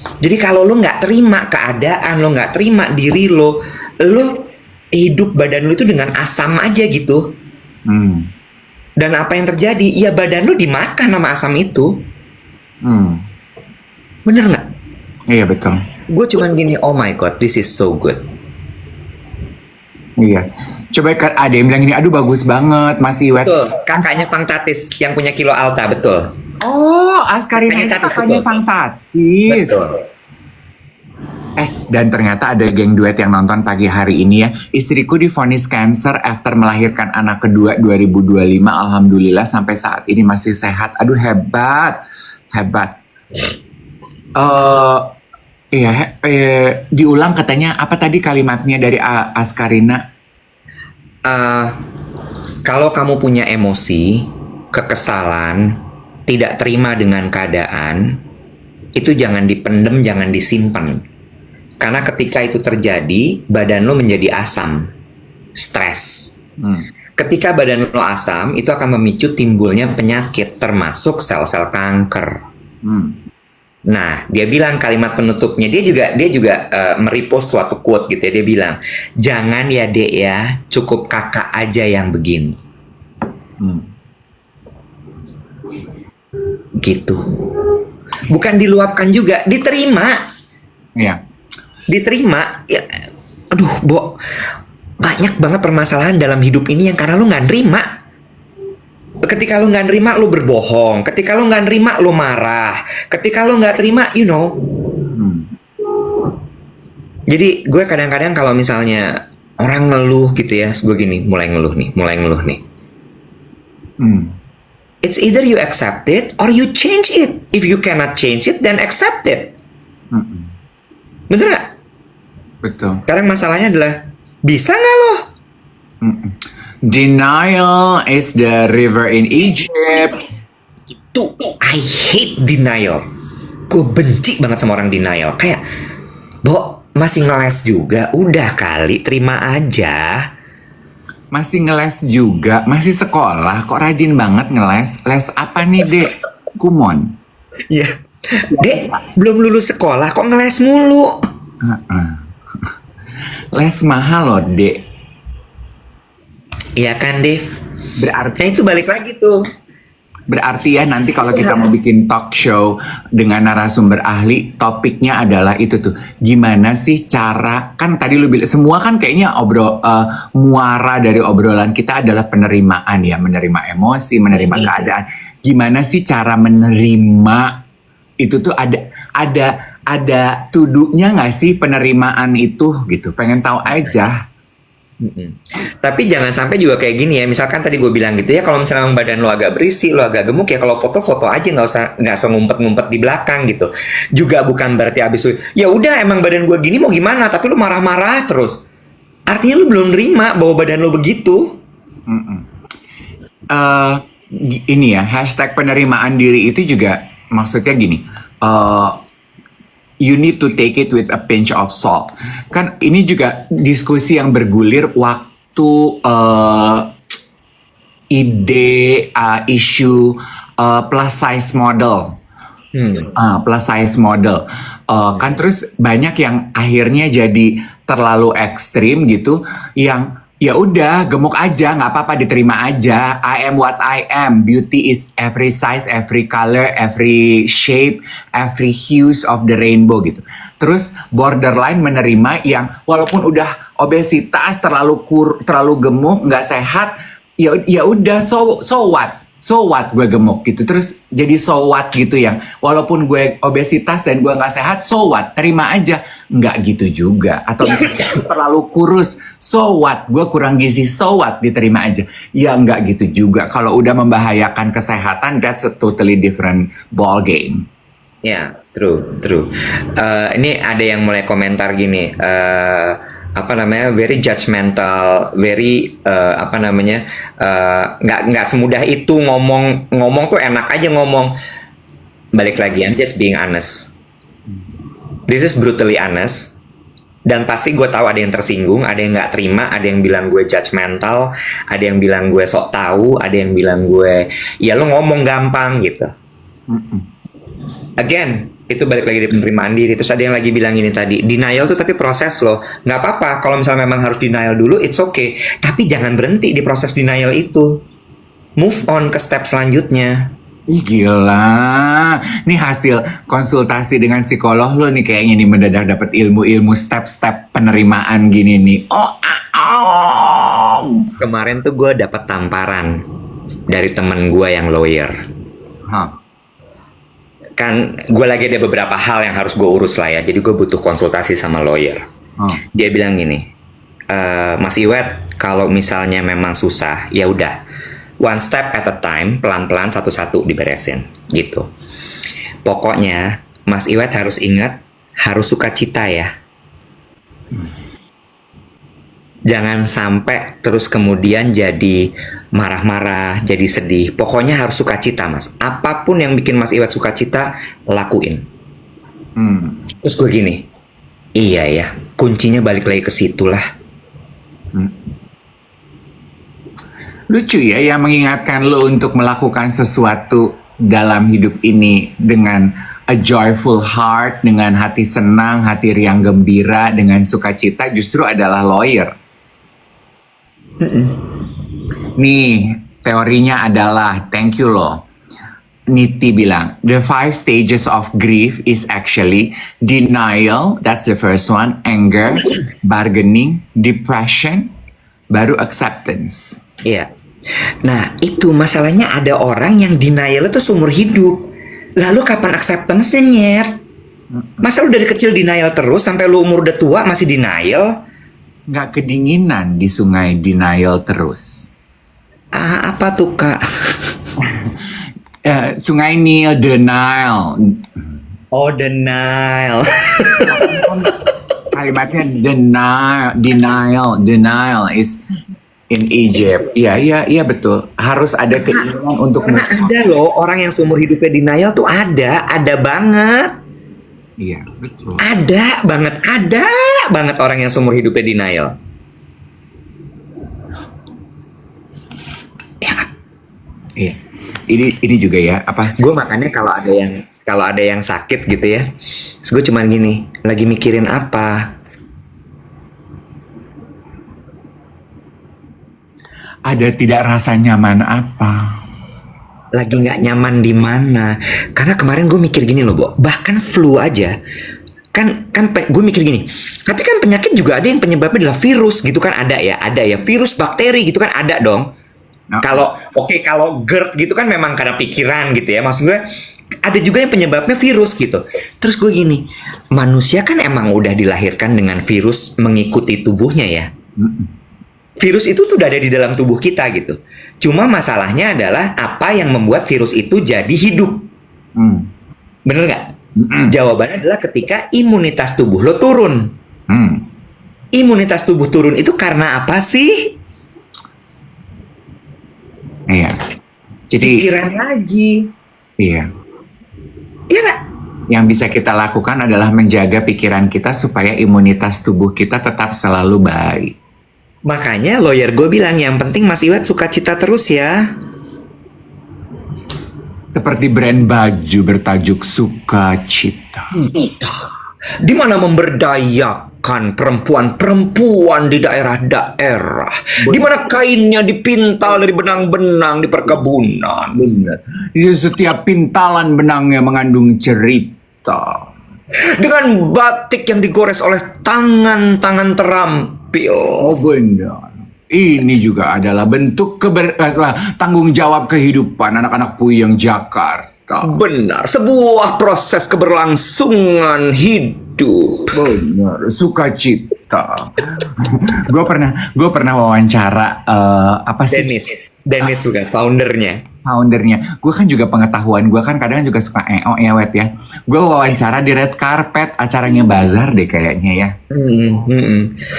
Jadi kalau lo nggak terima keadaan, lo nggak terima diri lo hidup badan lo itu dengan asam aja gitu. Dan apa yang terjadi? Ya badan lo dimakan sama asam itu. Bener nggak? Iya betul. Gue cuman gini, oh my god, this is so good. Iya. Coba ada yang bilang gini, aduh bagus banget, Mas Iwet. Betul, kakaknya Fang Tatis yang punya Kilo Alta, betul. Oh, Askarina itu Kakaknya Tatis, kakaknya betul. Fang Tatis. Betul. Dan ternyata ada geng duet yang nonton pagi hari ini ya. Istriku divonis cancer after melahirkan anak kedua 2025. Alhamdulillah sampai saat ini masih sehat. Aduh hebat, hebat. Diulang katanya apa tadi kalimatnya dari Askarina? Kalau kamu punya emosi, kekesalan, tidak terima dengan keadaan, itu jangan dipendem, jangan disimpan. Karena ketika itu terjadi, badan lo menjadi asam, stres. Ketika badan lo asam, itu akan memicu timbulnya penyakit, termasuk sel-sel kanker. Nah, dia bilang kalimat penutupnya, dia juga merepost suatu quote gitu ya. Dia bilang, jangan ya dek ya, cukup kakak aja yang begini. Gitu. Bukan diluapkan juga, diterima. Iya. Diterima. Ya, aduh, Bo. Banyak banget permasalahan dalam hidup ini yang karena lu nggak nerima. Ketika lu nggak nerima, lu berbohong. Ketika lu nggak nerima, lu marah. Ketika lu nggak terima, Jadi gue kadang-kadang kalau misalnya orang ngeluh gitu ya, gue gini, mulai ngeluh nih. Hmm. It's either you accept it or you change it. If you cannot change it, then accept it. Mm-mm. Bener gak? Betul. Sekarang masalahnya adalah, bisa nggak lo? Mm-mm. Denial is the river in Egypt. Tuh, I hate denial. Gue benci banget sama orang denial. Kayak, masih ngeles juga. Udah kali, terima aja. Masih ngeles juga, masih sekolah, kok rajin banget ngeles. Les apa nih, Dek? Kumon. Iya. Dek, belum lulus sekolah, kok ngeles mulu? Les mahal loh, Dek. Iya kan, Dev? Berarti Nah, itu balik lagi tuh. Berarti ya nanti kalau kita mau bikin talk show dengan narasumber ahli, topiknya adalah itu tuh. Gimana sih cara, kan tadi lu bilang, semua kan kayaknya muara dari obrolan kita adalah penerimaan ya. Menerima emosi, menerima keadaan. Gimana sih cara menerima itu tuh ada tuduhnya nggak sih penerimaan itu gitu. Pengen tahu aja. Tapi jangan sampai juga kayak gini ya. Misalkan tadi gue bilang gitu ya, kalau misalnya badan lo agak berisi, lo agak gemuk ya, kalau foto-foto aja, nggak usah ngumpet-ngumpet di belakang gitu. Juga bukan berarti abis itu, ya udah emang badan gue gini mau gimana, tapi lo marah-marah terus. Artinya lo belum nerima bahwa badan lo begitu. Ini ya, hashtag penerimaan diri itu juga maksudnya gini. You need to take it with a pinch of salt. Kan ini juga diskusi yang bergulir waktu isu plus size model. Plus size model. Kan terus banyak yang akhirnya jadi terlalu ekstrim gitu, yang ya udah gemuk aja, nggak apa-apa, diterima aja. I am what I am. Beauty is every size, every color, every shape, every hues of the rainbow gitu. Terus borderline menerima yang walaupun udah obesitas, terlalu gemuk, nggak sehat, ya udah, so what gue gemuk gitu. Terus jadi so what gitu, yang walaupun gue obesitas dan gue nggak sehat, so what, terima aja. Nggak gitu juga. Atau misalnya terlalu kurus, so what, gue kurang gizi, so what, diterima aja. Ya nggak gitu juga. Kalau udah membahayakan kesehatan, that's a totally different ball game. Ya, true. Ini ada yang mulai komentar gini, very judgmental, very nggak semudah itu ngomong tuh enak aja ngomong. Balik lagi, I'm just being honest. This is brutally honest. Dan pasti gue tahu ada yang tersinggung, ada yang nggak terima, ada yang bilang gue judgmental, ada yang bilang gue sok tahu, ada yang bilang gue, ya lo ngomong gampang gitu. Again, itu balik lagi di penerimaan diri. Terus ada yang lagi bilang ini tadi, denial tuh tapi proses loh. Nggak apa-apa, kalau misalnya memang harus denial dulu, it's okay. Tapi jangan berhenti di proses denial itu. Move on ke step selanjutnya. Ih gila, ini hasil konsultasi dengan psikolog lo nih kayaknya nih, mendadak dapat ilmu-ilmu step-step penerimaan gini nih. Kemarin tuh gue dapat tamparan dari temen gue yang lawyer. Kan gue lagi ada beberapa hal yang harus gue urus lah ya, jadi gue butuh konsultasi sama lawyer. Dia bilang gini, Mas Iwet, kalau misalnya memang susah, ya udah, one step at a time, pelan-pelan satu-satu diberesin gitu. Pokoknya Mas Iwet harus ingat, harus sukacita ya. Jangan sampai terus kemudian jadi marah-marah, jadi sedih. Pokoknya harus sukacita, Mas. Apapun yang bikin Mas Iwet sukacita, lakuin. Terus gue gini, iya ya, kuncinya balik lagi ke situ lah. Lucu ya, yang mengingatkan lo untuk melakukan sesuatu dalam hidup ini dengan a joyful heart, dengan hati senang, hati riang gembira, dengan sukacita, justru adalah lawyer. Nih, teorinya adalah, thank you loh. Niti bilang, the 5 stages of grief is actually denial, that's the first one, anger, bargaining, depression, baru acceptance. Iya. Nah, itu masalahnya, ada orang yang denial itu seumur hidup. Lalu kapan acceptance-nya, Nyer? Masa lu dari kecil denial terus sampai lu umur udah tua masih denial? Nggak kedinginan di sungai denial terus. Apa tuh Kak? Sungai Nil denial. Oh, denial. Kalimatnya denial is in Egypt. Iya betul. Harus ada keinginan untuk Karena ada loh orang yang seumur hidupnya denial tuh ada banget. Iya, betul. Ada banget orang yang seumur hidupnya denial. Ya, Iya. Ini juga ya, apa? gue makanya kalau ada yang sakit gitu ya, terus gue cuman gini, lagi mikirin apa? Ada tidak rasa nyaman apa? Lagi nggak nyaman di mana? Karena kemarin gue mikir gini loh, Bo. Bahkan flu aja, gue mikir gini. Tapi kan penyakit juga ada yang penyebabnya adalah virus gitu kan, ada ya virus, bakteri gitu kan ada dong. Nah, Kalau GERD gitu kan memang karena pikiran gitu ya. Maksud gue ada juga yang penyebabnya virus gitu. Terus gue gini, manusia kan emang udah dilahirkan dengan virus mengikuti tubuhnya ya. Virus itu tuh udah ada di dalam tubuh kita gitu. Cuma masalahnya adalah apa yang membuat virus itu jadi hidup. mm, Bener nggak? mm, Jawabannya adalah ketika imunitas tubuh lo turun. mm. Imunitas tubuh turun itu karena apa sih? Iya. Jadi, Pikiran lagi. iya. Iya nggak? Yang bisa kita lakukan adalah menjaga pikiran kita supaya imunitas tubuh kita tetap selalu baik. Makanya lawyer gue bilang yang penting Mas Iwat sukacita terus ya. Seperti brand baju bertajuk Sukacita. Di mana memberdayakan perempuan-perempuan di daerah-daerah. Di mana kainnya dipintal dari benang-benang di perkebunan. Benar. Di setiap pintalan benangnya mengandung cerita. Dengan batik yang digores oleh tangan-tangan terampil. Oh benar. Ini juga adalah bentuk tanggung jawab kehidupan anak-anak Puyeng Jakarta. Benar, sebuah proses keberlangsungan hidup. Benar, sukacita. Gue pernah wawancara apa sih? Dennis juga foundernya. Foundernya. Gue kan juga pengetahuan gue kan kadang juga suka ya wet ya. Gue wawancara di red carpet acaranya Bazar deh kayaknya ya.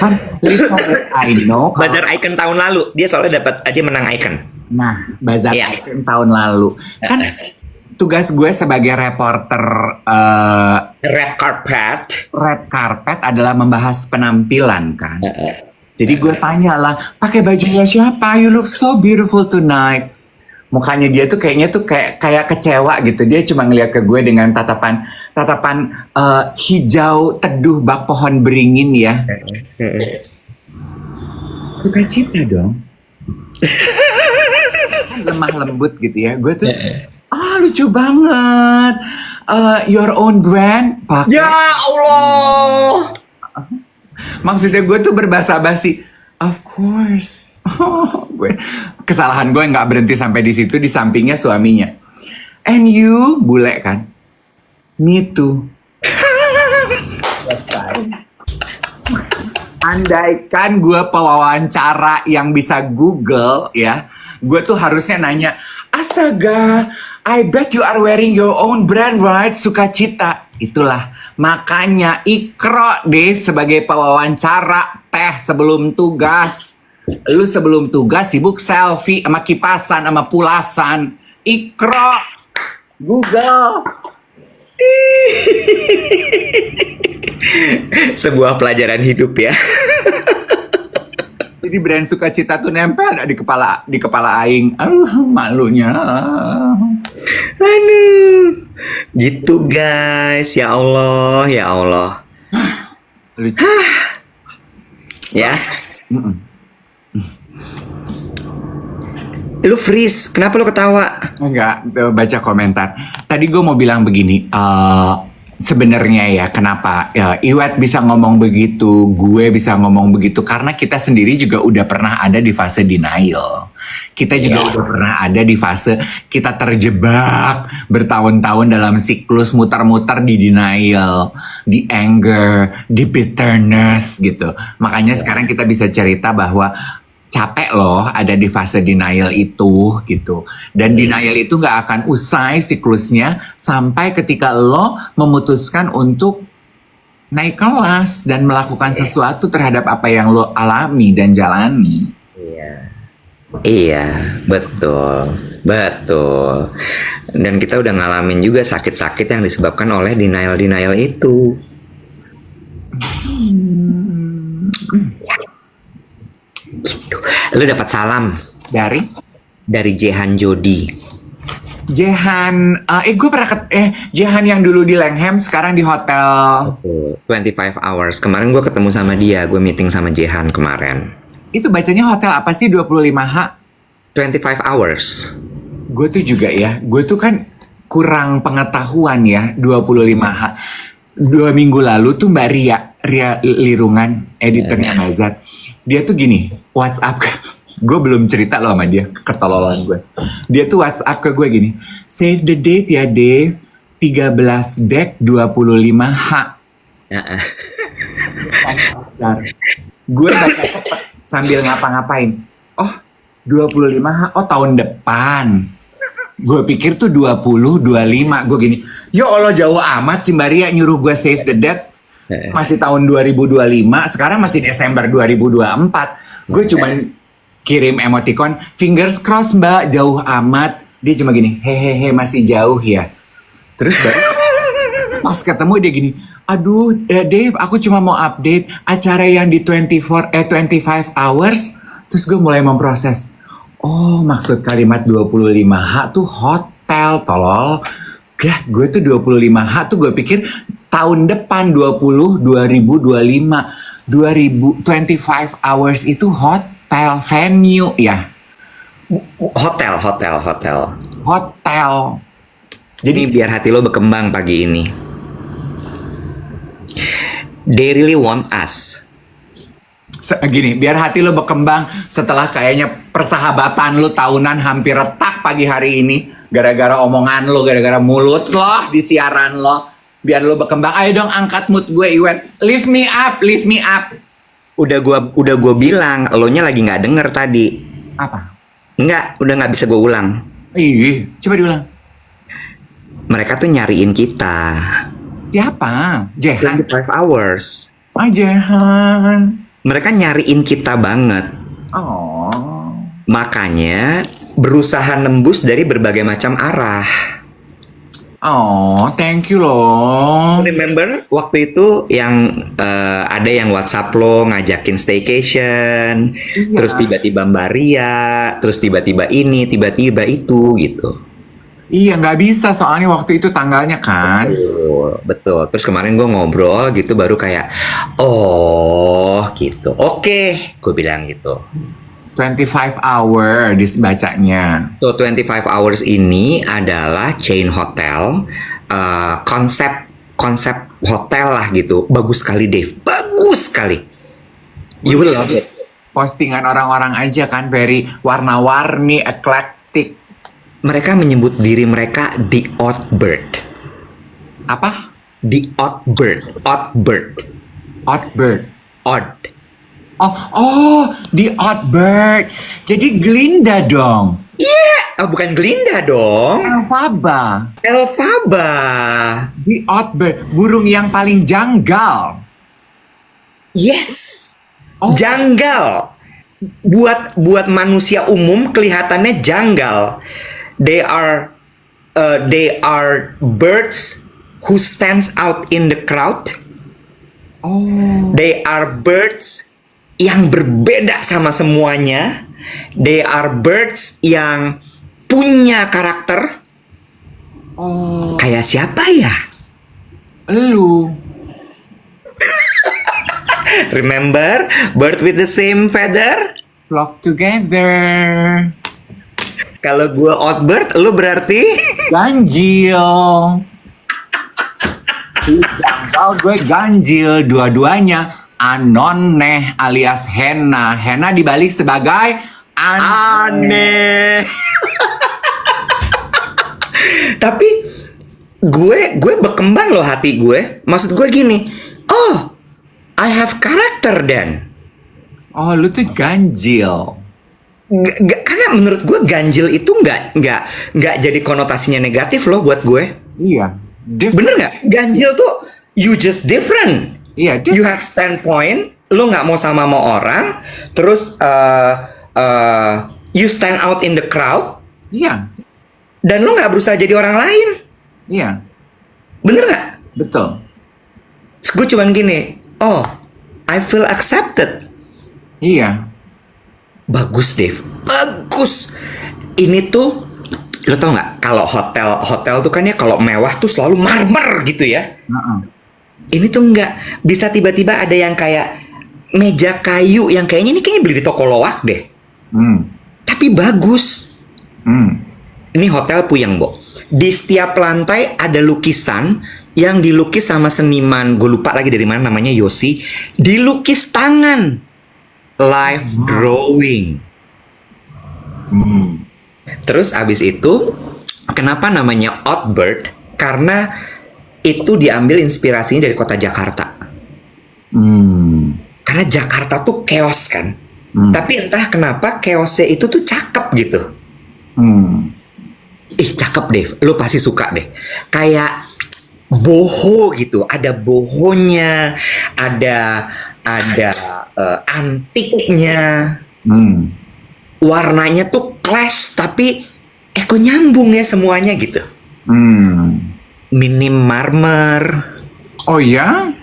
Kan little that I know. Bazar Icon tahun lalu, dia soalnya dia menang Icon. Nah, Bazar Iya. Icon tahun lalu kan tugas gue sebagai reporter Red carpet. red carpet adalah membahas penampilan kan. Jadi gue tanya lah, pakai bajunya siapa? You look so beautiful tonight. Mukanya dia tuh kayaknya tuh kayak kecewa gitu. Dia cuma ngeliat ke gue dengan tatapan hijau teduh bak pohon beringin ya. Sukacita dong. Kan lemah lembut gitu ya. Gue tuh lucu banget. Your own brand pakai. Ya Allah. Maksudnya gue tuh berbahasa basi. Of course. Kesalahan gue nggak berhenti sampai di situ, di sampingnya suaminya. And you, bule kan? Me too. Andaikan gue pewawancara yang bisa Google ya, gue tuh harusnya nanya, astaga, I bet you are wearing your own brand right, Sukacita. Itulah, makanya Ikro deh sebagai pewawancara teh sebelum tugas. Lu sebelum tugas sibuk selfie sama kipasan sama pulasan. Ikro, Google. Sebuah pelajaran hidup ya. Jadi brand Sukacita tuh nempel di kepala aing. Malunya. Aduh. Gitu guys, ya Allah, ya Allah. Lucu. Ya. Lu freeze, kenapa lu ketawa? Enggak, baca komentar. Tadi gue mau bilang begini, sebenarnya ya kenapa ya, Iwet bisa ngomong begitu, gue bisa ngomong begitu karena kita sendiri juga udah pernah ada di fase denial. Kita juga udah pernah ada di fase kita terjebak bertahun-tahun dalam siklus muter-muter di denial, di anger, di bitterness gitu. Makanya sekarang kita bisa cerita bahwa capek loh ada di fase denial itu gitu. Dan denial itu nggak akan usai siklusnya sampai ketika lo memutuskan untuk naik kelas dan melakukan sesuatu terhadap apa yang lo alami dan jalani. Iya. Iya, betul. Betul. Dan kita udah ngalamin juga sakit-sakit yang disebabkan oleh denial-denial itu. Gitu. Lu dapat salam Dari Jehan Jody. Jehan, gue pernah Jehan yang dulu di Langham sekarang di hotel. 25 hours. Kemarin gue ketemu sama dia, gue meeting sama Jehan kemarin. Itu bacanya hotel apa sih 25H? 25 hours. Gue tuh juga ya, gue tuh kan kurang pengetahuan ya 25H. 2 minggu lalu tuh Mbak Ria Lirungan, editornya Mazat. Dia tuh gini, WhatsApp gue belum cerita loh sama dia, ketololan gue. Dia tuh WhatsApp ke gue gini, save the date ya Dave, 13 Dek 25H. Gue baca cepet sambil ngapa-ngapain. Oh, 25H, oh tahun depan. Gue pikir tuh 20, 25. Gue gini, ya Allah jauh amat si Mbak Ria nyuruh gue save the date. Masih tahun 2025, sekarang masih Desember 2024. Gue cuman kirim emoticon, fingers crossed Mbak, jauh amat. Dia cuma gini, hehehe masih jauh ya. Terus pas ketemu dia gini, aduh Dave aku cuma mau update acara yang di 25 hours. Terus gue mulai memproses, oh maksud kalimat 25H tuh hotel tolol. Gah gue tuh 25H tuh gue pikir tahun depan 2025 25 hours itu hotel venue ya. Hotel. Jadi biar hati lo berkembang pagi ini. They really want us. Gini, biar hati lo berkembang setelah kayaknya persahabatan lo tahunan hampir retak pagi hari ini. Gara-gara omongan lo, gara-gara mulut lo di siaran lo. Biar lo berkembang, ayo dong angkat mood gue Iwet. Lift me up. Udah gua bilang, elonya lagi nggak denger tadi. Apa? Udah nggak bisa gue ulang. Ih, coba diulang. Mereka tuh nyariin kita. Siapa? Jehan? 25 hours. Jehan. Mereka nyariin kita banget. Oh. Makanya berusaha nembus dari berbagai macam arah. Oh, thank you loh. Remember waktu itu yang ada yang WhatsApp lo ngajakin staycation, Iya. terus tiba-tiba Mbak Ria, terus tiba-tiba ini, tiba-tiba itu gitu. Iya, nggak bisa soalnya waktu itu tanggalnya kan. Betul. Terus kemarin gue ngobrol gitu baru kayak, oh gitu. Oke, gue bilang gitu. 25 hour dibacanya. So 25 hours ini adalah chain hotel, konsep hotel lah gitu. Bagus sekali Dave, bagus sekali. You will love it. Postingan orang-orang aja kan very warna-warni, eclectic. Mereka menyebut diri mereka The Odd Bird. Apa? The Odd Bird. Odd Bird. Odd bird. Odd. Oh, the odd bird. Jadi Glinda dong. Oh, bukan Glinda dong. Elphaba. Elphaba. The odd bird. Burung yang paling janggal. Yes. Oh. Janggal. Buat manusia umum kelihatannya janggal. They are birds who stands out in the crowd. Oh. They are birds yang berbeda sama semuanya. They are birds yang punya karakter. Oh. Kayak siapa ya? Lu. Remember, bird with the same feather? Flock together. Kalau gue odd bird, lu berarti Ganjil. Kalau gue ganjil dua-duanya. Anoneh alias henna. Henna dibalik sebagai Aneh. Tapi gue berkembang loh hati gue. Maksud gue gini, oh, I have character then. Oh, lu tuh ganjil. Karena menurut gue ganjil itu nggak jadi konotasinya negatif loh buat gue. Iya. Bener nggak? Ganjil tuh you just different. Iya, You have standpoint, lo nggak mau sama orang, terus you stand out in the crowd, Iya. dan lo nggak berusaha jadi orang lain. Iya. Bener nggak? Betul. Terus gue cuman gini, oh, I feel accepted. Iya. Bagus, Dave. Bagus. Ini tuh, lo tau nggak? Kalau hotel tuh kan ya kalau mewah tuh selalu marmer gitu ya. Ini tuh nggak. Bisa tiba-tiba ada yang kayak meja kayu yang kayaknya beli di toko loak deh. Tapi bagus. Ini hotel Puyeng, Bo. Di setiap lantai ada lukisan yang dilukis sama seniman. Gue lupa lagi dari mana namanya, Yosi. Dilukis tangan. Live drawing. Terus abis itu, kenapa namanya Outbird? Karena itu diambil inspirasinya dari kota Jakarta. Karena Jakarta tuh chaos kan. Tapi entah kenapa chaosnya itu tuh cakep gitu. Cakep deh. Lu pasti suka deh. Kayak boho gitu. Ada bohonya. Ada antiknya. Warnanya tuh clash. Tapi kok nyambung ya semuanya gitu. Minim marmer. Oh ya?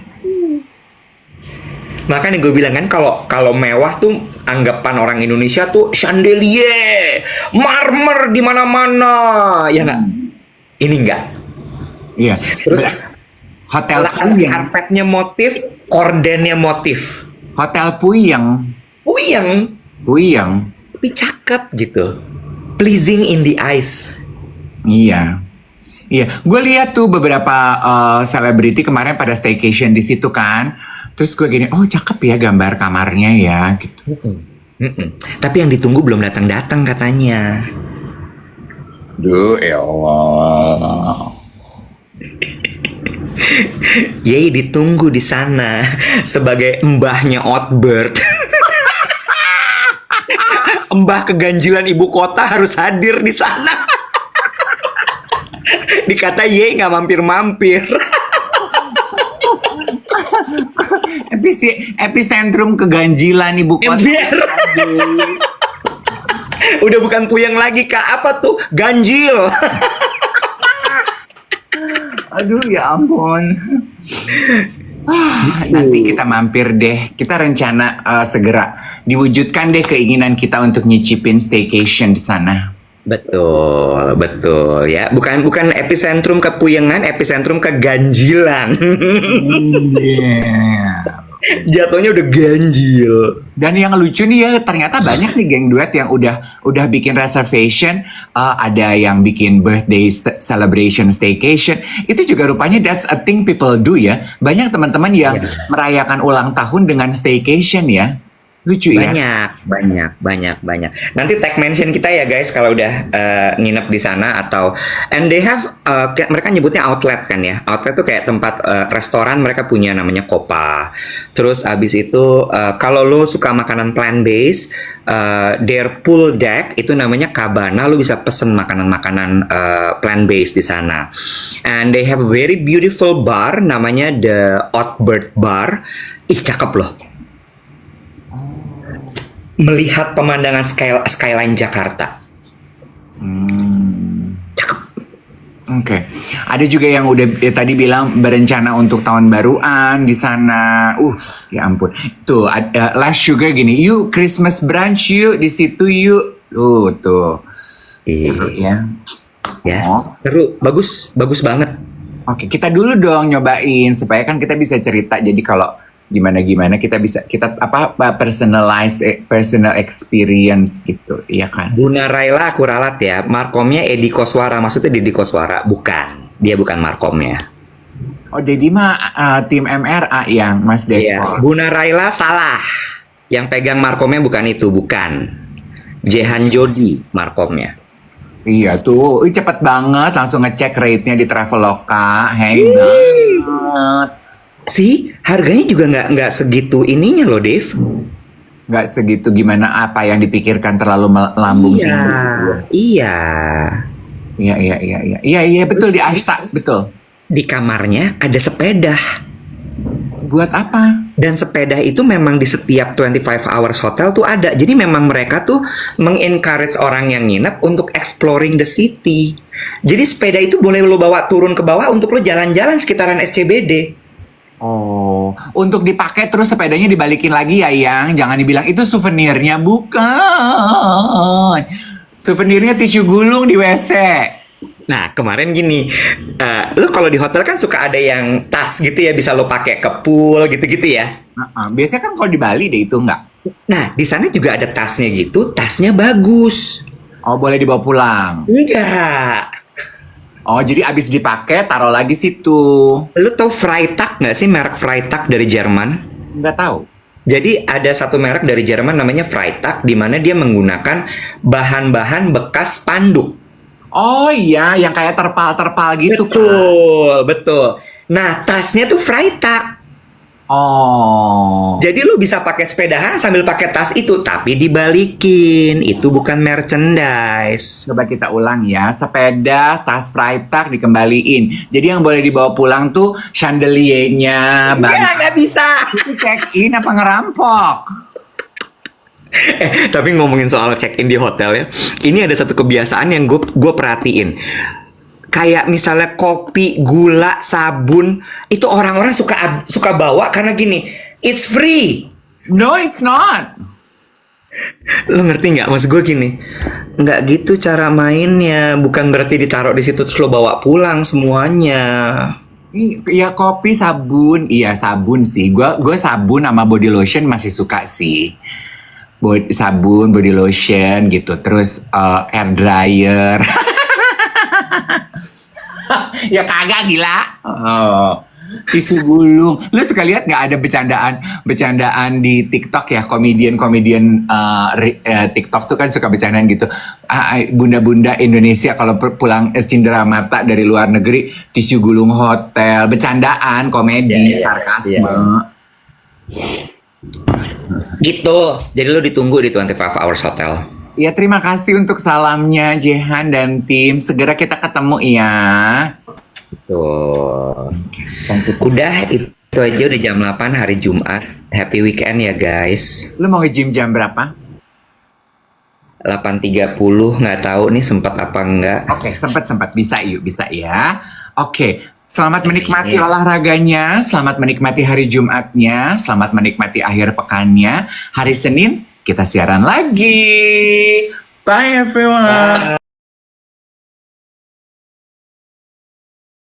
Makanya gue bilang kan kalau mewah tuh anggapan orang Indonesia tuh chandelier, marmer di mana-mana, ya nggak? Ini nggak. Iya. Terus Hotel karpetnya motif, kordennya motif. Hotel Puyeng. Puyeng, tapi cakep gitu, pleasing in the eyes. Iya. Iya, gue lihat tuh beberapa selebriti kemarin pada staycation di situ kan. Terus gue gini, oh cakep ya gambar kamarnya ya gitu. Tapi yang ditunggu belum datang-datang katanya. Duh, ya Allah. Yey ditunggu di sana sebagai mbahnya Outbird. Mbah keganjilan ibu kota harus hadir di sana. Dikata Ye nggak mampir-mampir. Epicentrum keganjilan ibu kota. Udah bukan Puyeng lagi, Kak. Apa tuh? Ganjil. Aduh ya ampun. Nanti kita mampir deh. Kita rencana segera diwujudkan deh keinginan kita untuk nyicipin staycation di sana. Betul ya. Bukan epicentrum kepuyengan, epicentrum keganjilan. Jatuhnya udah ganjil. Dan yang lucu nih ya, ternyata banyak nih geng duet yang udah bikin reservation, ada yang bikin birthday celebration staycation. Itu juga rupanya that's a thing people do ya. Banyak teman-teman yang merayakan ulang tahun dengan staycation ya. Lucu ya. Banyak. Nanti tag mention kita ya guys kalau udah nginep di sana atau and they have mereka nyebutnya outlet kan ya. Outlet tuh kayak tempat restoran, mereka punya namanya Kopa. Terus abis itu kalau lo suka makanan plant based, their pool deck itu namanya Cabana. Lo bisa pesen makanan-makanan plant based di sana. And they have a very beautiful bar namanya The Outbird Bar. Cakep loh. Melihat pemandangan skyline Jakarta. Cakep. Oke. Ada juga yang udah tadi bilang berencana untuk tahun baruan di sana. Ya ampun. Tuh, Last Sugar gini, yuk Christmas brunch yuk di situ yuk. Tuh. Seru ya. Ya, seru. Bagus banget. Oke, kita dulu dong nyobain supaya kan kita bisa cerita. Jadi kalau gimana kita personal experience gitu, iya kan? Buna Raila aku ralat ya. Markomnya Edi Koswara, maksudnya Deddy Koswara, bukan. Dia bukan markomnya. Oh, jadi mah tim MRA yang Mas Iya, Depot. Buna Raila salah. Yang pegang markomnya bukan itu, bukan. Jehan Jody markomnya. Iya tuh, cepet banget langsung ngecek rate-nya di Traveloka. Hey banget. Sih, harganya juga nggak segitu ininya loh, Dave. Nggak segitu gimana apa yang dipikirkan terlalu melambung Iya, tinggi. iya. Iya, iya, iya, iya. Iya, iya, betul di Asta, betul. Di kamarnya ada sepeda. Buat apa? Dan sepeda itu memang di setiap 25 hours hotel tuh ada. Jadi memang mereka tuh mengencourage orang yang nginep untuk exploring the city. Jadi sepeda itu boleh lo bawa turun ke bawah untuk lo jalan-jalan sekitaran SCBD. Oh, untuk dipakai terus sepedanya dibalikin lagi ya, Yang. Jangan dibilang itu souvenirnya, bukan. Souvenirnya tisu gulung di WC. Nah, kemarin gini, lo kalau di hotel kan suka ada yang tas gitu ya, bisa lo pakai ke pool gitu-gitu ya. Biasanya kan kalau di Bali deh itu nggak. Nah, di sana juga ada tasnya gitu, tasnya bagus. Oh, boleh dibawa pulang. Enggak. Oh, jadi abis dipakai taruh lagi situ. Lo tau Freitag nggak sih, merek Freitag dari Jerman? Nggak tahu. Jadi ada satu merek dari Jerman namanya Freitag, di mana dia menggunakan bahan-bahan bekas spanduk. Oh iya, yang kayak terpal-terpal gitu kan. Betul, betul. Nah, tasnya tuh Freitag. Oh. Jadi lu bisa pakai sepedahan sambil pakai tas itu, tapi dibalikin. Itu bukan merchandise. Coba kita ulang ya, sepeda, tas Freitag dikembaliin. Jadi yang boleh dibawa pulang tuh chandeliernya, Nggak bisa. itu check-in apa ngerampok? Tapi ngomongin soal check-in di hotel ya, ini ada satu kebiasaan yang gue perhatiin. Kayak misalnya kopi, gula, sabun, itu orang-orang suka bawa karena gini, it's free. No, it's not. Lo ngerti nggak? Maksud gue gini, nggak gitu cara mainnya. Bukan berarti ditaruh di situ terus lo bawa pulang semuanya. Iya kopi, sabun, iya sabun sih. Gue sabun sama body lotion masih suka sih. Sabun, body lotion gitu. Terus hair dryer. Ya kagak gila. Oh. Tisu gulung. Lu suka lihat nggak ada bercandaan di TikTok ya, komedian TikTok tuh kan suka bercandaan gitu. Bunda-bunda Indonesia kalau pulang cindera mata dari luar negeri, tisu gulung hotel, bercandaan, komedi, sarkasme. Gitu. Jadi lo ditunggu di 25 Hours Hotel. Ya terima kasih untuk salamnya Jehan dan tim. Segera kita ketemu ya. Tuh. Udah itu aja, udah jam 8 hari Jumat. Happy weekend ya guys. Lu mau nge-gym jam berapa? 8.30, nggak tahu nih sempat apa enggak. Oke, sempat bisa yuk, bisa ya. Oke, selamat menikmati olahraganya, selamat menikmati hari Jumatnya, selamat menikmati akhir pekannya. Hari Senin kita siaran lagi. Bye everyone.